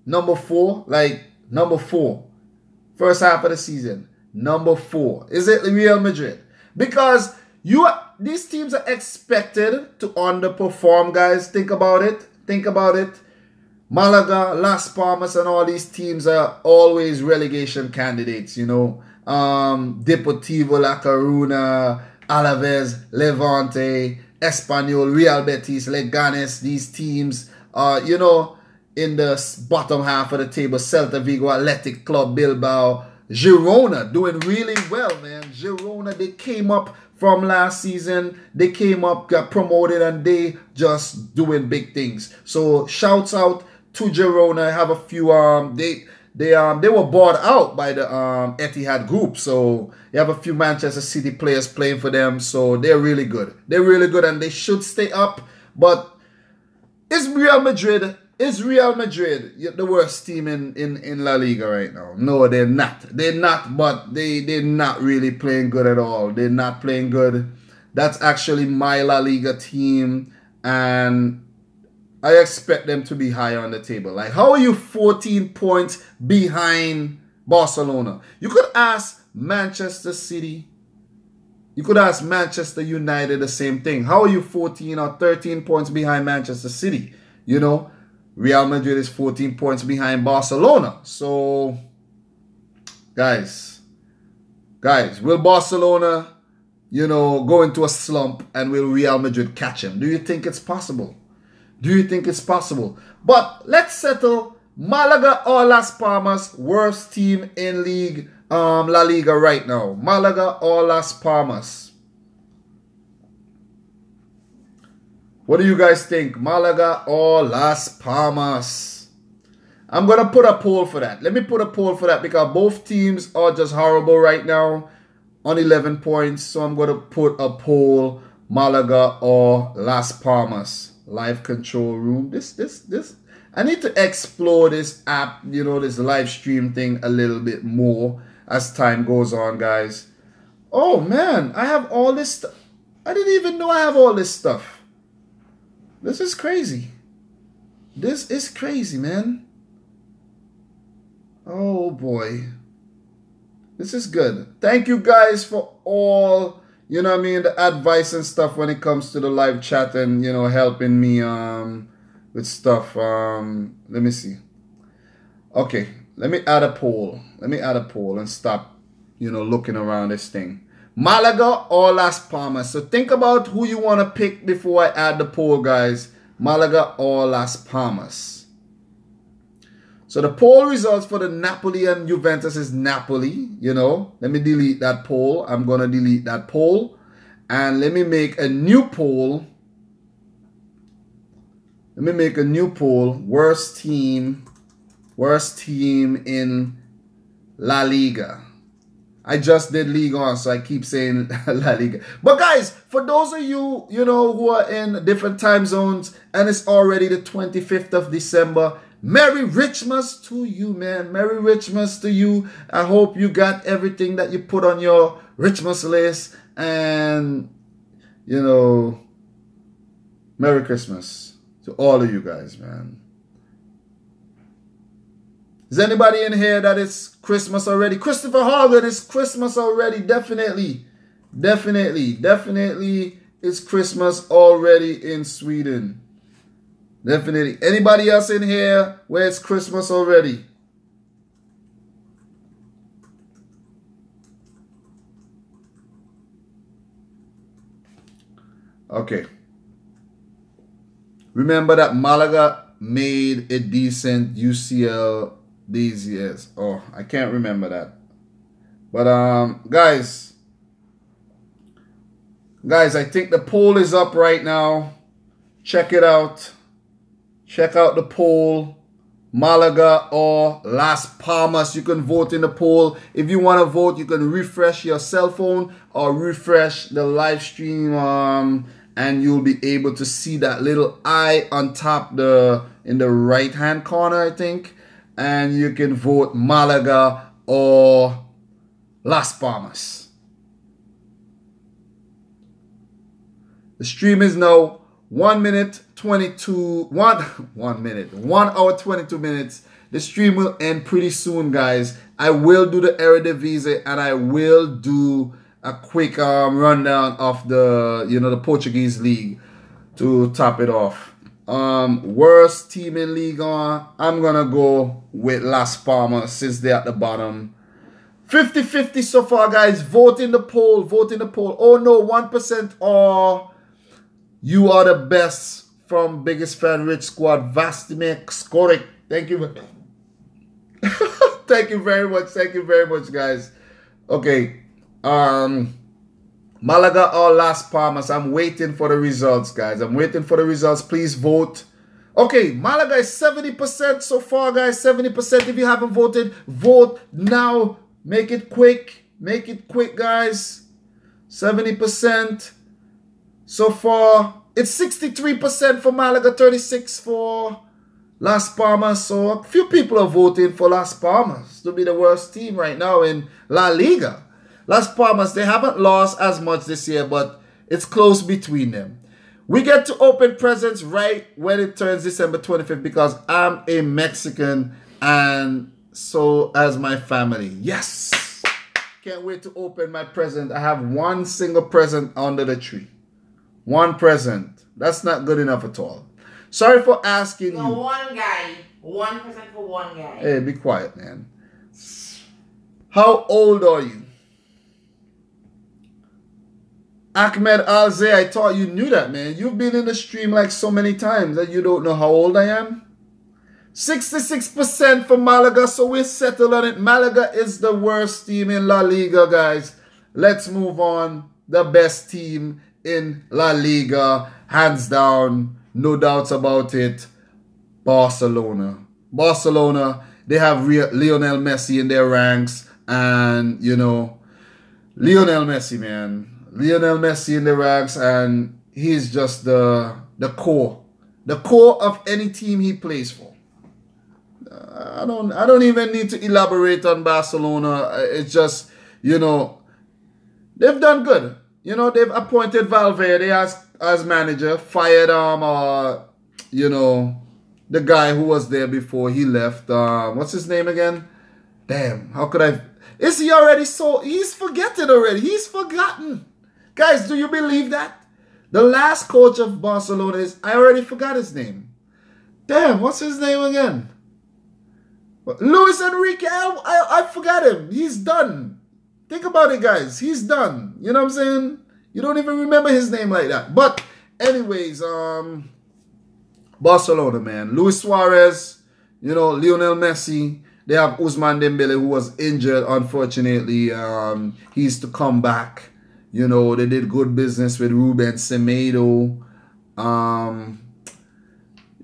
Speaker 1: Number 4, like number 4. First half of the season, number 4. Is it Real Madrid? Because these teams are expected to underperform, guys. Think about it. Malaga, Las Palmas, and all these teams are always relegation candidates, you know. Deportivo La Coruna, Alaves, Levante, Espanyol, Real Betis, Leganes. These teams are, you know, in the bottom half of the table. Celta Vigo, Athletic Club, Bilbao, Girona doing really well, man. Girona, they came up from last season. They came up, got promoted, and they just doing big things. So shouts out to Girona. I have a few they were bought out by the Etihad group, so you have a few Manchester City players playing for them, so they're really good. And they should stay up. But is Real Madrid the worst team in La Liga right now? No, they're not. But they're not really playing good at all. They're not playing good. That's actually my La Liga team, and I expect them to be higher on the table. Like, how are you 14 points behind Barcelona? You could ask Manchester City. You could ask Manchester United the same thing. How are you 14 or 13 points behind Manchester City? You know, Real Madrid is 14 points behind Barcelona. So, guys, will Barcelona, you know, go into a slump and will Real Madrid catch him? Do you think it's possible? Do you think it's possible? But let's settle Malaga or Las Palmas, worst team in League, La Liga right now. Malaga or Las Palmas? What do you guys think? Malaga or Las Palmas? I'm going to put a poll for that. Let me put a poll for that because both teams are just horrible right now on 11 points. So I'm going to put a poll, Malaga or Las Palmas. Live control room. This. I need to explore this app, you know, this live stream thing a little bit more as time goes on, guys. Oh, man, I have all this stuff. I didn't even know I have all this stuff. This is crazy. This is crazy, man. Oh, boy. This is good. Thank you, guys, for all, you know what I mean, the advice and stuff when it comes to the live chat and, you know, helping me, with stuff. Let me see. Okay, let me add a poll. Let me add a poll and stop, you know, looking around this thing. Malaga or Las Palmas? So think about who you want to pick before I add the poll, guys. Malaga or Las Palmas? So the poll results for the Napoli and Juventus is Napoli, you know. Let me delete that poll. I'm going to delete that poll. And let me make a new poll. Let me make a new poll. Worst team in La Liga. I just did Liga, so I keep saying La Liga. But guys, for those of you, you know, who are in different time zones and it's already the 25th of December, Merry Richmas to you, man. Merry Richmas to you. I hope you got everything that you put on your Richmas list. And, you know, Merry Christmas to all of you guys, man. Is anybody in here that it's Christmas already? Christopher Hogan, it's Christmas already. Definitely. It's Christmas already in Sweden. Definitely. Anybody else in here where it's Christmas already? Okay. Remember that Malaga made a decent UCL these years. Oh, I can't remember that. But guys, I think the poll is up right now. Check it out. Check out the poll. Malaga or Las Palmas. You can vote in the poll. If you want to vote, you can refresh your cell phone or refresh the live stream, and you'll be able to see that little eye on top in the right hand corner, I think. And you can vote Malaga or Las Palmas. The stream is now 1 hour 22 minutes. The stream will end pretty soon, guys. I will do the Eredivisie and I will do a quick rundown of the Portuguese League to top it off. Worst team in Liga, I'm gonna go with Las Palmas since they're at the bottom. 50-50 so far, guys. Vote in the poll. Oh no, 1% or you are the best from Biggest Fan Rich Squad. Vastime Skorik. Thank you. Thank you very much, guys. Okay. Malaga or Las Palmas. I'm waiting for the results, guys. Please vote. Okay, Malaga is 70% so far, guys. 70%. If you haven't voted, vote now. Make it quick. Guys. 70% so far. It's 63% for Malaga, 36% for Las Palmas. So a few people are voting for Las Palmas to be the worst team right now in La Liga. Las Palmas, they haven't lost as much this year, but it's close between them. We get to open presents right when it turns December 25th because I'm a Mexican and so as my family. Yes! can't wait to open my present. I have one single present under the tree. One present. That's not good enough at all. Sorry for asking
Speaker 2: No,
Speaker 1: you.
Speaker 2: one guy. 1% for one guy.
Speaker 1: Hey, be quiet, man. How old are you? Ahmed Alze, I thought you knew that, man. You've been in the stream like so many times that you don't know how old I am. 66% for Malaga, so we're settled on it. Malaga is the worst team in La Liga, guys. Let's move on. The best team in La Liga, hands down, no doubts about it. Barcelona. Barcelona, they have Lionel Messi in their ranks, and you know, Lionel Messi, man. Lionel Messi in the ranks, and he's just the core of any team he plays for. I don't even need to elaborate on Barcelona. It's just, you know, they've done good. You know, they've appointed Valverde as manager, fired you know, the guy who was there before he left. What's his name again? Damn, how could I? Is he already so? He's forgotten already. He's forgotten. Guys, do you believe that? The last coach of Barcelona is, I already forgot his name. Damn, what's his name again? Luis Enrique, I forgot him. He's done. Think about it, guys. He's done. You know what I'm saying? You don't even remember his name like that. But anyways, Barcelona, man. Luis Suarez, you know, Lionel Messi. They have Ousmane Dembele, who was injured, unfortunately. He's to come back. You know, they did good business with Ruben Semedo.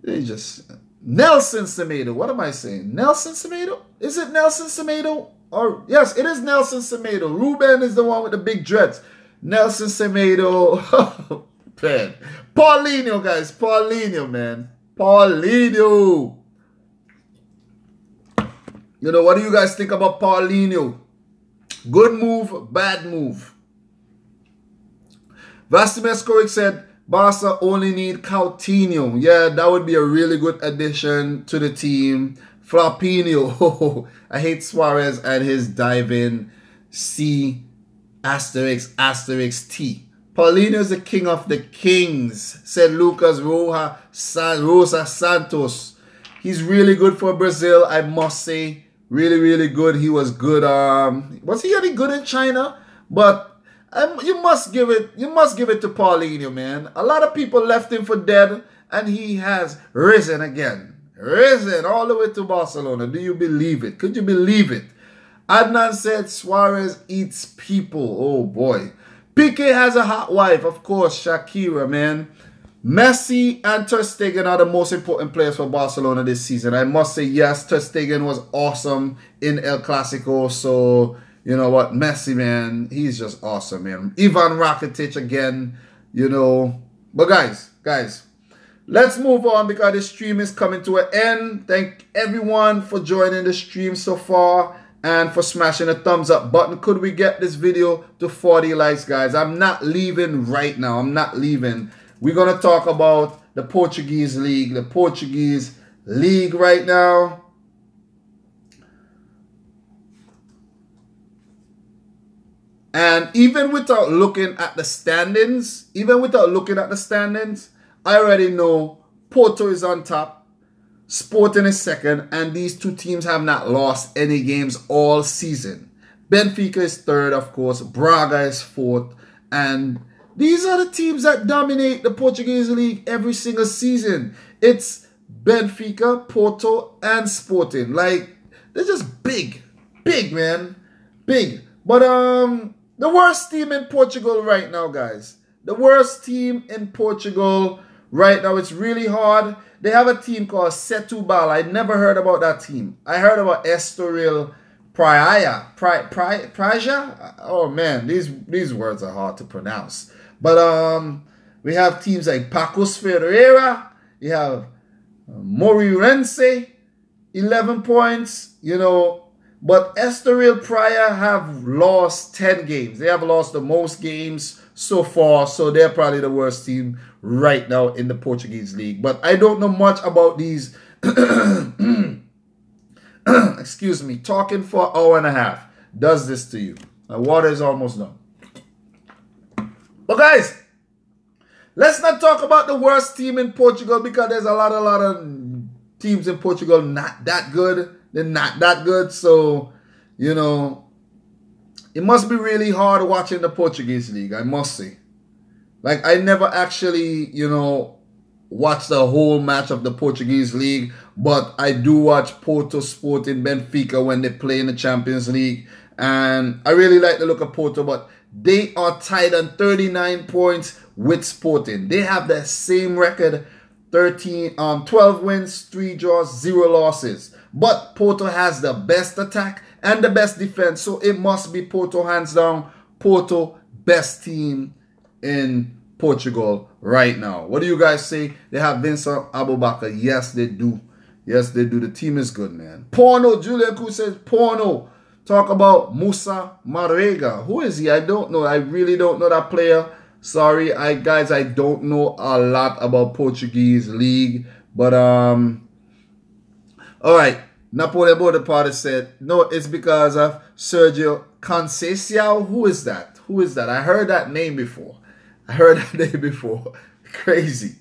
Speaker 1: They just... Nelson Semedo. What am I saying? Nelson Semedo? Is it Nelson Semedo? Or yes, it is Nelson Semedo. Ruben is the one with the big dreads. Nelson Semedo. Man. Paulinho, guys. Paulinho, man. Paulinho. You know, what do you guys think about Paulinho? Good move, bad move. Vasimir Skorik said, Barca only need Coutinho. Yeah, that would be a really good addition to the team. Flapinho. I hate Suarez and his diving C asterisk asterisk T. Paulinho is the king of the kings, said Lucas Rosa Santos. He's really good for Brazil, I must say. Really, really good. He was good. Was he any good in China? But you must give it to Paulinho, man. A lot of people left him for dead, and he has risen again. Risen all the way to Barcelona. Do you believe it? Could you believe it? Adnan said Suarez eats people. Oh, boy. Piqué has a hot wife, of course, Shakira, man. Messi and Ter Stegen are the most important players for Barcelona this season. I must say, yes, Ter Stegen was awesome in El Clasico, so... You know what? Messi, man, he's just awesome, man. Ivan Rakitic again, you know. But guys, let's move on because the stream is coming to an end. Thank everyone for joining the stream so far and for smashing the thumbs up button. Could we get this video to 40 likes, guys? I'm not leaving right now. I'm not leaving. We're going to talk about the Portuguese League. The Portuguese League right now. And even without looking at the standings, I already know Porto is on top, Sporting is second, and these two teams have not lost any games all season. Benfica is third, of course, Braga is fourth, and these are the teams that dominate the Portuguese League every single season. It's Benfica, Porto, and Sporting. Like, they're just big, man, big. But the worst team in Portugal right now, guys. The worst team in Portugal right now. It's really hard. They have a team called Setúbal. I never heard about that team. I heard about Estoril Praia. Oh, man. These words are hard to pronounce. But we have teams like Pacos Ferreira. You have Moreirense, 11 points. You know, but Estoril Praia have lost 10 games. They have lost the most games so far. So they're probably the worst team right now in the Portuguese League. But I don't know much about these. Excuse me. Talking for an hour and a half does this to you. My water is almost done. But guys, let's not talk about the worst team in Portugal because there's a lot of teams in Portugal not that good. They're not that good. So, you know, it must be really hard watching the Portuguese League, I must say. Like, I never actually, you know, watched the whole match of the Portuguese League, but I do watch Porto Sporting Benfica when they play in the Champions League. And I really like the look of Porto, but they are tied on 39 points with Sporting. They have the same record, 12 wins, 3 draws, 0 losses. But Porto has the best attack and the best defense, so it must be Porto hands down. Porto, best team in Portugal right now. What do you guys say? They have Vincent Abubakar. Yes, they do. Yes, they do. The team is good, man. Porno. Julian Cruz says porno. Talk about Musa Marega. Who is he? I don't know. I really don't know that player. Sorry, guys, I don't know a lot about Portuguese League. But, all right. Napoleon Bonaparte said, no, it's because of Sergio Conceição. Who is that? Who is that? I heard that name before. Crazy.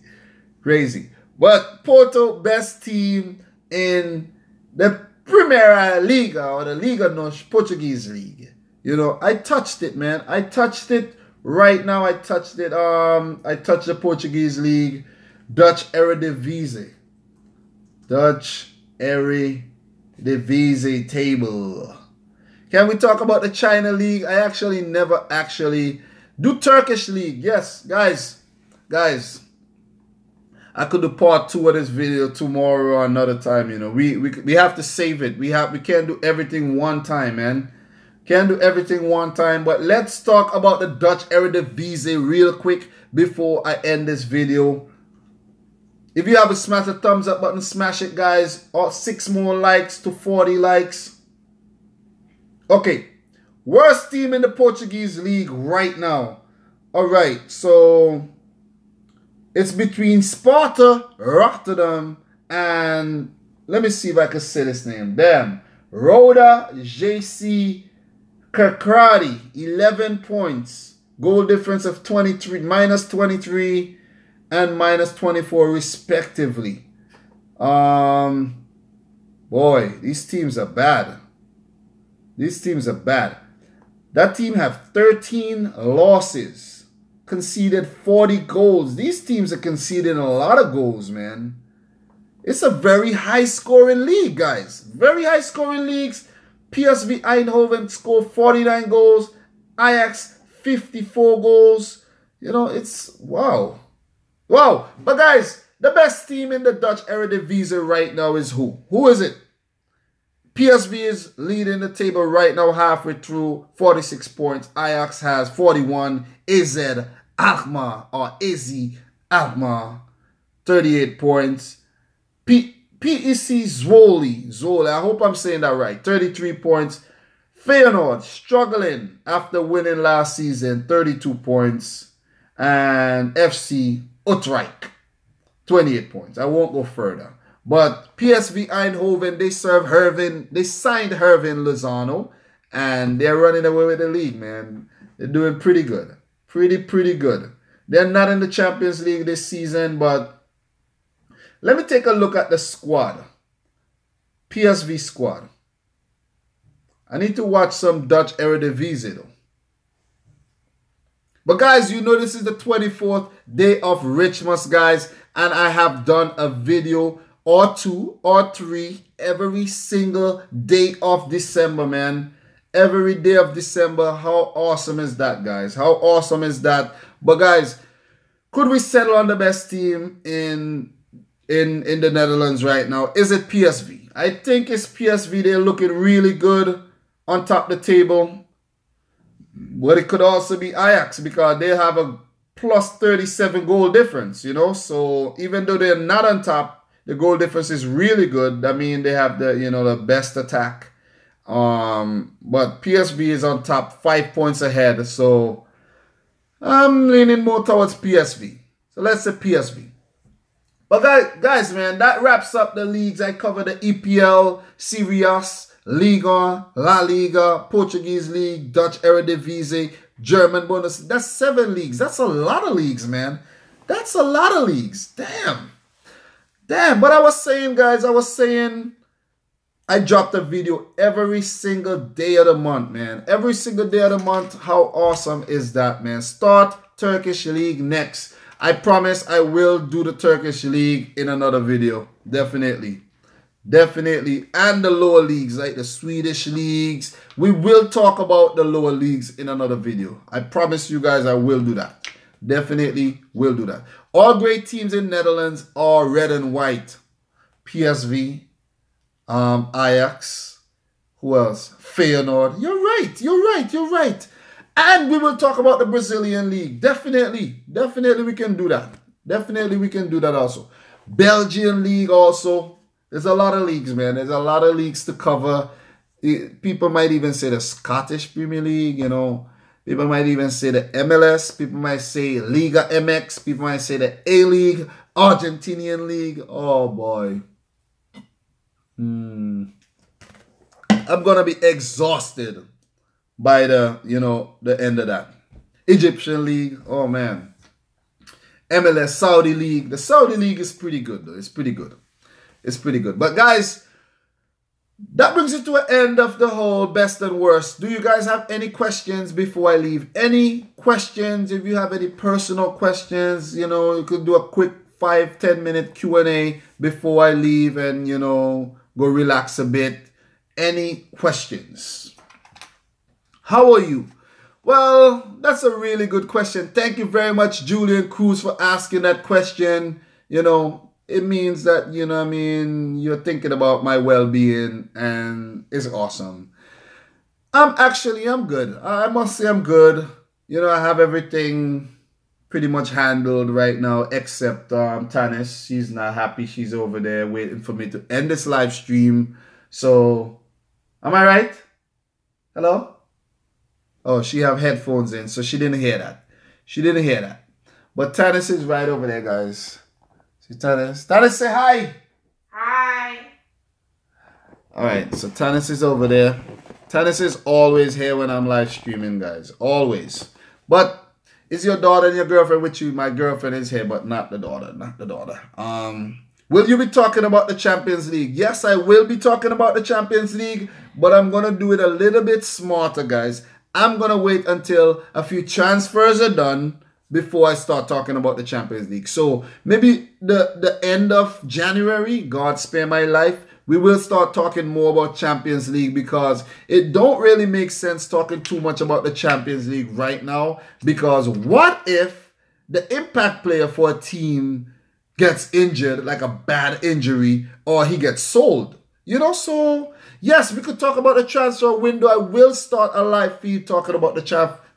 Speaker 1: Crazy. But Porto, best team in the Primeira Liga or the Liga Nos Portuguese League. You know, I touched it, man. I touched it right now. I touched it. I touched the Portuguese League, Dutch Eredivisie. Dutch Eredivisie table. Can we talk about the China League? I actually never do Turkish League. Yes, guys. I could do part 2 of this video tomorrow or another time, you know. We have to save it. We can't do everything one time, man. Can't do everything one time. But let's talk about the Dutch Eredivisie real quick before I end this video. If you haven't smashed the thumbs up button, smash it, guys. 6 more likes to 40 likes. Okay. Worst team in the Portuguese League right now. All right, so it's between Sparta, Rotterdam, and let me see if I can say this name. Damn. Roda JC Kerkrade, 11 points. Goal difference of minus 23 and minus 24 respectively. Boy, these teams are bad. That team have 13 losses, conceded 40 goals. These teams are conceding a lot of goals, man. It's a very high-scoring league, guys. Very high-scoring leagues. PSV Eindhoven scored 49 goals. Ajax, 54 goals. You know, it's wow. Wow. But, guys, the best team in the Dutch Eredivisie right now is who? Who is it? PSV is leading the table right now halfway through, 46 points. Ajax has 41. AZ Alkmaar, 38 points. PEC Zwolle, I hope I'm saying that right, 33 points. Feyenoord struggling after winning last season, 32 points. And FC Utrecht, 28 points. I won't go further. But PSV Eindhoven, they signed Hervin Lozano, and they're running away with the league, man. They're doing pretty good. Pretty good. They're not in the Champions League this season, but let me take a look at the squad. PSV squad. I need to watch some Dutch Eredivisie, though. But, guys, you know this is the 24th day of Richmas, guys, and I have done a video or 2 or 3 every single day of December, man. Every day of December. How awesome is that, guys? How awesome is that? But, guys, could we settle on the best team in the Netherlands right now? Is it PSV? I think it's PSV. They're looking really good on top of the table. But it could also be Ajax because they have a plus 37 goal difference, you know. So even though they're not on top, the goal difference is really good. I mean, they have the best attack. But PSV is on top, 5 points ahead. So I'm leaning more towards PSV. So let's say PSV. But guys, man, that wraps up the leagues. I covered the EPL, Serie A, Liga, La Liga, Portuguese League, Dutch Eredivisie, German Bundesliga. That's 7 leagues. That's a lot of leagues, man. That's a lot of leagues. Damn. Damn. But I was saying, guys, I dropped a video every single day of the month, man. Every single day of the month. How awesome is that, man? Start Turkish League next. I promise I will do the Turkish League in another video. Definitely. Definitely. And the lower leagues, like the Swedish leagues. We will talk about the lower leagues in another video. I promise you guys I will do that. Definitely will do that. All great teams in Netherlands are red and white. PSV. Ajax, who else? Feyenoord. You're right. And we will talk about the Brazilian League. Definitely we can do that. Definitely we can do that also. Belgian League also. There's a lot of leagues, man. There's a lot of leagues to cover. People might even say the Scottish Premier League, you know. People might even say the MLS. People might say Liga MX. People might say the A-League, Argentinian League. Oh, boy. I'm gonna be exhausted by the end of that. Egyptian League, oh man. MLS Saudi League. The Saudi League is pretty good though. It's pretty good. But guys, that brings it to an end of the whole best and worst. Do you guys have any questions before I leave? Any questions? If you have any personal questions, you could do a quick 5-10 minute Q&A before I leave and go relax a bit. Any questions? How are you? Well, that's a really good question. Thank you very much, Julian Cruz, for asking that question. It means that, you're thinking about my well-being, and it's awesome. I'm good. I must say I'm good. I have everything pretty much handled right now, except Tanis. She's not happy. She's over there waiting for me to end this live stream. So, am I right? Hello? Oh, she have headphones in, so she didn't hear that. But Tanis is right over there, guys. See Tanis? Tanis, say hi.
Speaker 2: Hi.
Speaker 1: All right, so Tanis is over there. Tanis is always here when I'm live streaming, guys. Always. But is your daughter and your girlfriend with you? My girlfriend is here, but not the daughter. Will you be talking about the Champions League? Yes, I will be talking about the Champions League, but I'm going to do it a little bit smarter, guys. I'm going to wait until a few transfers are done before I start talking about the Champions League. So maybe the end of January, God spare my life, we will start talking more about Champions League, because it don't really make sense talking too much about the Champions League right now, because what if the impact player for a team gets injured, like a bad injury, or he gets sold? So yes, we could talk about the transfer window. I will start a live feed talking about the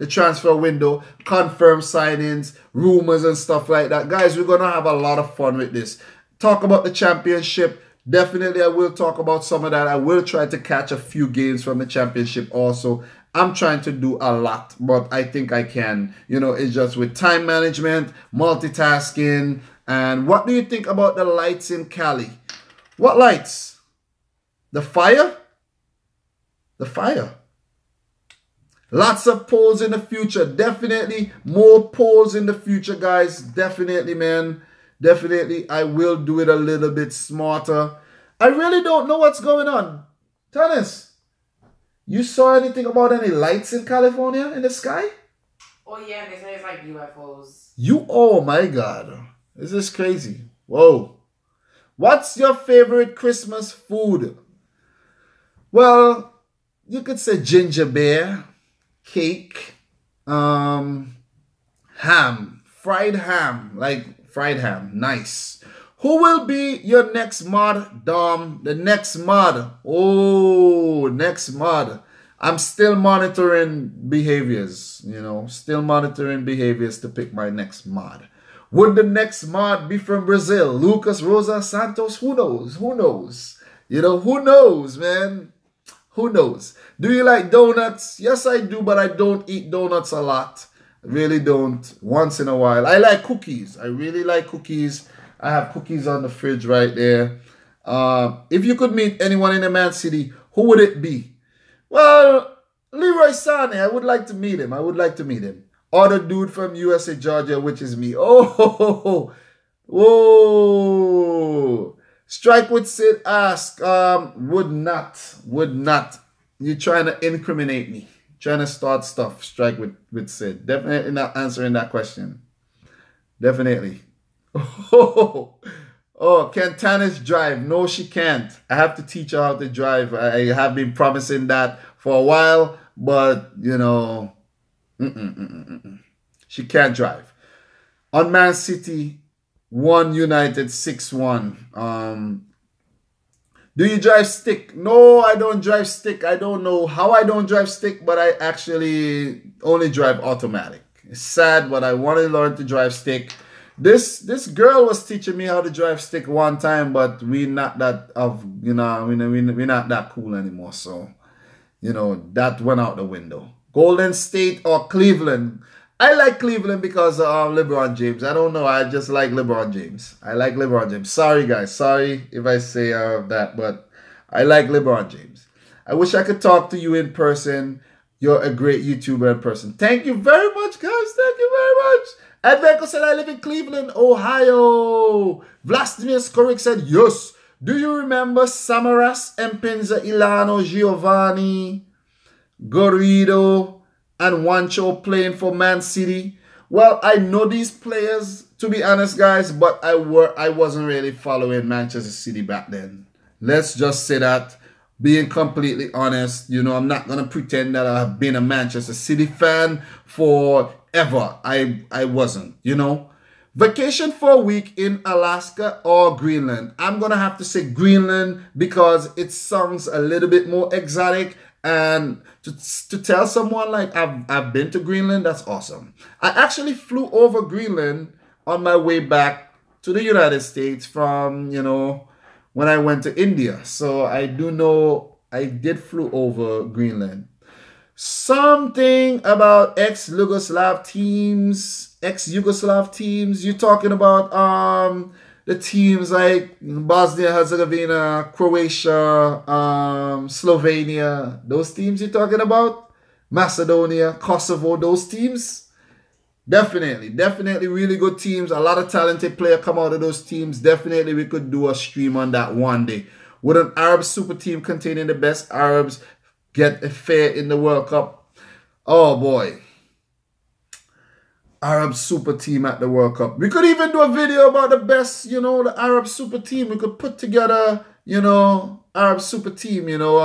Speaker 1: transfer window, confirmed signings, rumors and stuff like that. Guys, we're going to have a lot of fun with this. Talk about the championship. Definitely, I will talk about some of that. I will try to catch a few games from the championship also. I'm trying to do a lot, but I think I can. It's just with time management, multitasking. And what do you think about the lights in Cali? What lights? The fire? The fire. Lots of polls in the future. Definitely more polls in the future, guys. Definitely, man. Definitely, I will do it a little bit smarter. I really don't know what's going on. Tanis, you saw anything about any lights in California in the sky?
Speaker 2: Oh yeah, they say it's like UFOs.
Speaker 1: Oh my God. This is crazy. Whoa. What's your favorite Christmas food? Well, you could say ginger beer, cake, ham, fried ham, nice. Who will be your next mod, Dom? The next mod. Oh, next mod. I'm still monitoring behaviors, still monitoring behaviors to pick my next mod. Would the next mod be from Brazil? Lucas Rosa Santos? Who knows? Who knows, man? Who knows? Do you like donuts? Yes, I do, but I don't eat donuts a lot. I really don't. Once in a while. I like cookies. I really like cookies. I have cookies on the fridge right there. If you could meet anyone in the Man City, Who would it be? Well, Leroy Sané, I would like to meet him. I would like to meet him. Or the dude from USA Georgia, which is me. Oh, whoa. Strike with Sid ask, would not. You trying to incriminate me. Trying to start stuff. Strike with Sid. Definitely not answering that question. Definitely. Oh, can Tanis drive? No, she can't. I have to teach her how to drive. I have been promising that for a while, but, you know, she can't drive. On Man City, 1 United, 6-1. Do you drive stick? No, I don't drive stick. I don't know how I don't drive stick, but I actually only drive automatic. It's sad, but I want to learn to drive stick. This girl was teaching me how to drive stick one time, but we're not that we're not that cool anymore. So, you know, that went out the window. Golden State or Cleveland? I like Cleveland because of LeBron James. I don't know. I just like LeBron James. I like LeBron James. Sorry, guys. Sorry if I say that, but I like LeBron James. I wish I could talk to you in person. You're a great YouTuber in person. Thank you very much, guys. Thank you very much. Advenko said, I live in Cleveland, Ohio. Vladimir Skorik said, yes. Do you remember Samaras, Empinza, Ilano, Giovanni, Garrido, and Juancho playing for Man City? Well, I know these players, to be honest, guys, but I wasn't really following Manchester City back then. Let's just say that. Being completely honest, you know, I'm not going to pretend that I've been a Manchester City fan forever. I wasn't, you know. Vacation for a week in Alaska or Greenland? I'm going to have to say Greenland because it sounds a little bit more exotic. And to tell someone like I've been to Greenland, that's awesome. I actually flew over Greenland on my way back to the United States from, you know, when I went to India. So I do know I did flew over Greenland. Something about ex-Yugoslav teams. You're talking about the teams like Bosnia Herzegovina, Croatia, Slovenia. Those teams you're talking about? Macedonia, Kosovo, those teams? Definitely really good teams. A lot of talented players come out of those teams. Definitely we could do a stream on that one day. Would an Arab super team containing the best Arabs get a fare in the World Cup? Oh boy. Arab super team at the World Cup. We could even do a video about the best, you know, the Arab super team. We could put together, you know, Arab super team, you know.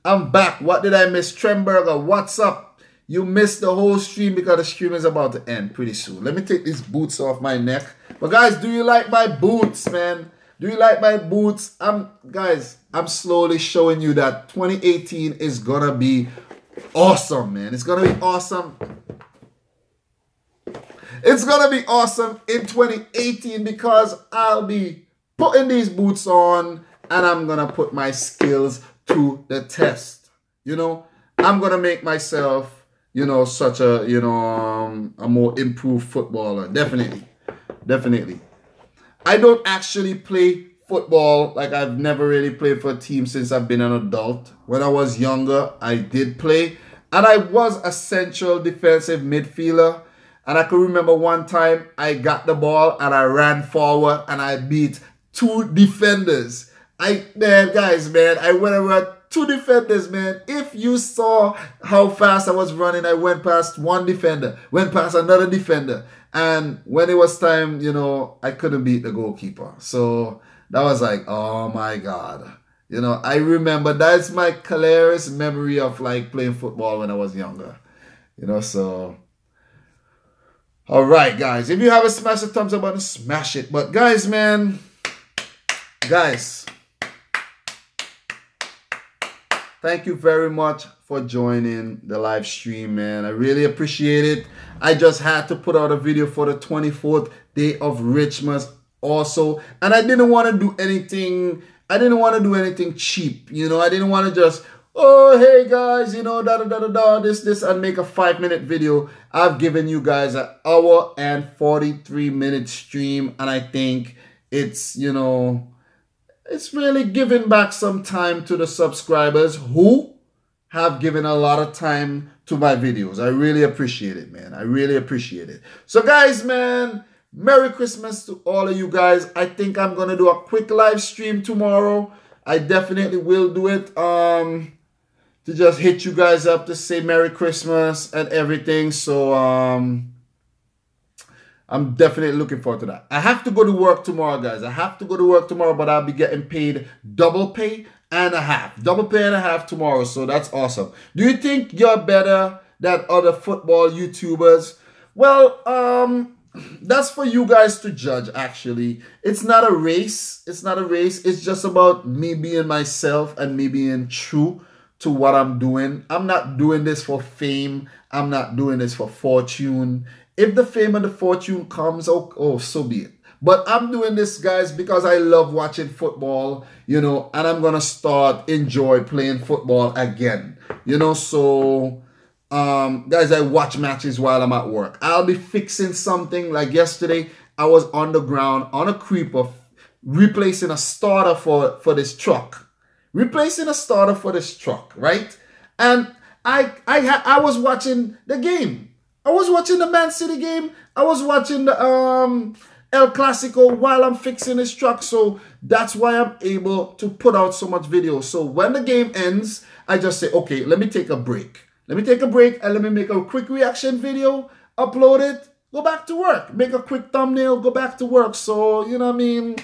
Speaker 1: I'm back. What did I miss? Tremberger, what's up? You missed the whole stream because the stream is about to end pretty soon. Let me take these boots off my neck. But guys, do you like my boots, man? Do you like my boots? Guys, I'm slowly showing you that 2018 is gonna be awesome, man. It's gonna be awesome. It's gonna be awesome in 2018 because I'll be putting these boots on and I'm gonna put my skills to the test. You know, I'm gonna make myself, you know, such a, you know, a more improved footballer. Definitely. I don't actually play football. Like, I've never really played for a team since I've been an adult. When I was younger, I did play. And I was a central defensive midfielder. And I can remember one time I got the ball and I ran forward and I beat 2 defenders. I went around 2 defenders, man. If you saw how fast I was running, I went past 1 defender, went past another defender. And when it was time, you know, I couldn't beat the goalkeeper. So that was like, oh my God. You know, I remember that's my clearest memory of like playing football when I was younger. You know, so. All right, guys. If you haven't smashed the thumbs up button, smash it. But guys, man, guys, thank you very much for joining the live stream, man. I really appreciate it. I just had to put out a video for the 24th day of Richmas also. And I didn't want to do anything. I didn't want to do anything cheap. You know, I didn't want to just, oh, hey guys, you know, this, and make a 5-minute video. I've given you guys an hour and 43-minute stream. And I think it's, you know, it's really giving back some time to the subscribers who have given a lot of time to my videos. I really appreciate it, man. I really appreciate it. So guys, man, Merry Christmas to all of you guys. I think I'm going to do a quick live stream tomorrow. I definitely will do it to just hit you guys up to say Merry Christmas and everything. So I'm definitely looking forward to that. I have to go to work tomorrow, guys. I have to go to work tomorrow, but I'll be getting paid double pay and a half. Double pay and a half tomorrow, so that's awesome. Do you think you're better than other football YouTubers? Well, that's for you guys to judge, actually. It's not a race. It's not a race. It's just about me being myself and me being true to what I'm doing. I'm not doing this for fame. I'm not doing this for fortune. If the fame and the fortune comes, oh, so be it. But I'm doing this, guys, because I love watching football, you know, and I'm going to enjoy playing football again, you know. So, guys, I watch matches while I'm at work. I'll be fixing something. Like yesterday, I was on the ground on a creeper replacing a starter for this truck. Replacing a starter for this truck, right? And I was watching the game. I was watching the Man City game. I was watching the El Clasico while I'm fixing this truck. So that's why I'm able to put out so much video. So when the game ends, I just say, okay, let me take a break. Let me take a break and let me make a quick reaction video, upload it, go back to work. Make a quick thumbnail, go back to work. So, you know what I mean?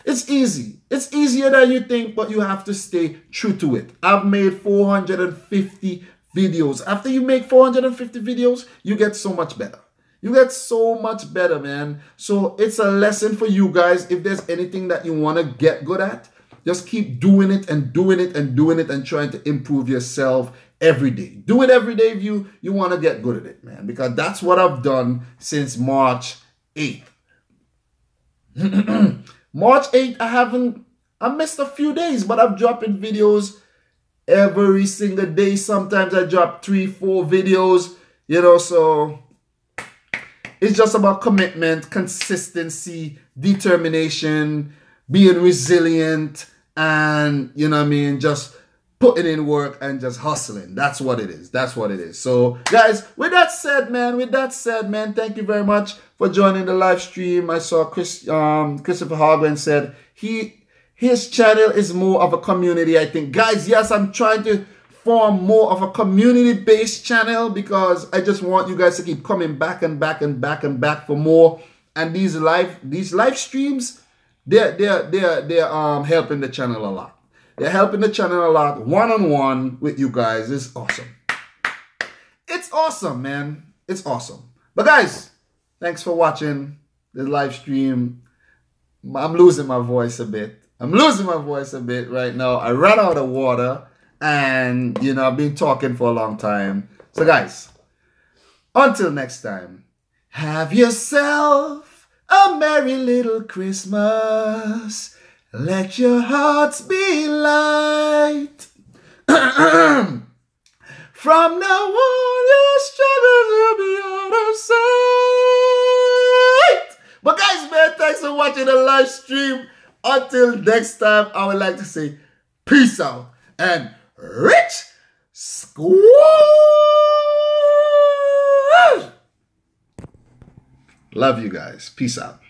Speaker 1: It's easy. It's easier than you think, but you have to stay true to it. I've made 450 videos. After you make 450 videos, you get so much better. You get so much better, man. So it's a lesson for you guys. If there's anything that you want to get good at, just keep doing it and doing it and doing it and trying to improve yourself every day. Do it every day if you want to get good at it, man. Because that's what I've done since March 8th. March 8th, I missed a few days, but I'm dropping videos every single day. Sometimes I drop 3-4 videos, you know, so it's just about commitment, consistency, determination, being resilient, and, you know what I mean, just putting in work and just hustling. That's what it is. That's what it is. So, guys, with that said, man, thank you very much for joining the live stream. I saw Christopher Hogwen said his channel is more of a community, I think. Guys, yes, I'm trying to form more of a community-based channel because I just want you guys to keep coming back and back and back and back for more. And these live streams, they're helping the channel a lot. They're helping the channel a lot. One-on-one with you guys is awesome. It's awesome, man. It's awesome. But guys, thanks for watching the live stream. I'm losing my voice a bit. Right now. I ran out of water and, you know, I've been talking for a long time. So guys, until next time, have yourself a merry little Christmas. Let your hearts be light. From now on, your struggles will be out of sight. But guys, man, thanks for watching the live stream. Until next time, I would like to say peace out and rich squad. Love you guys. Peace out.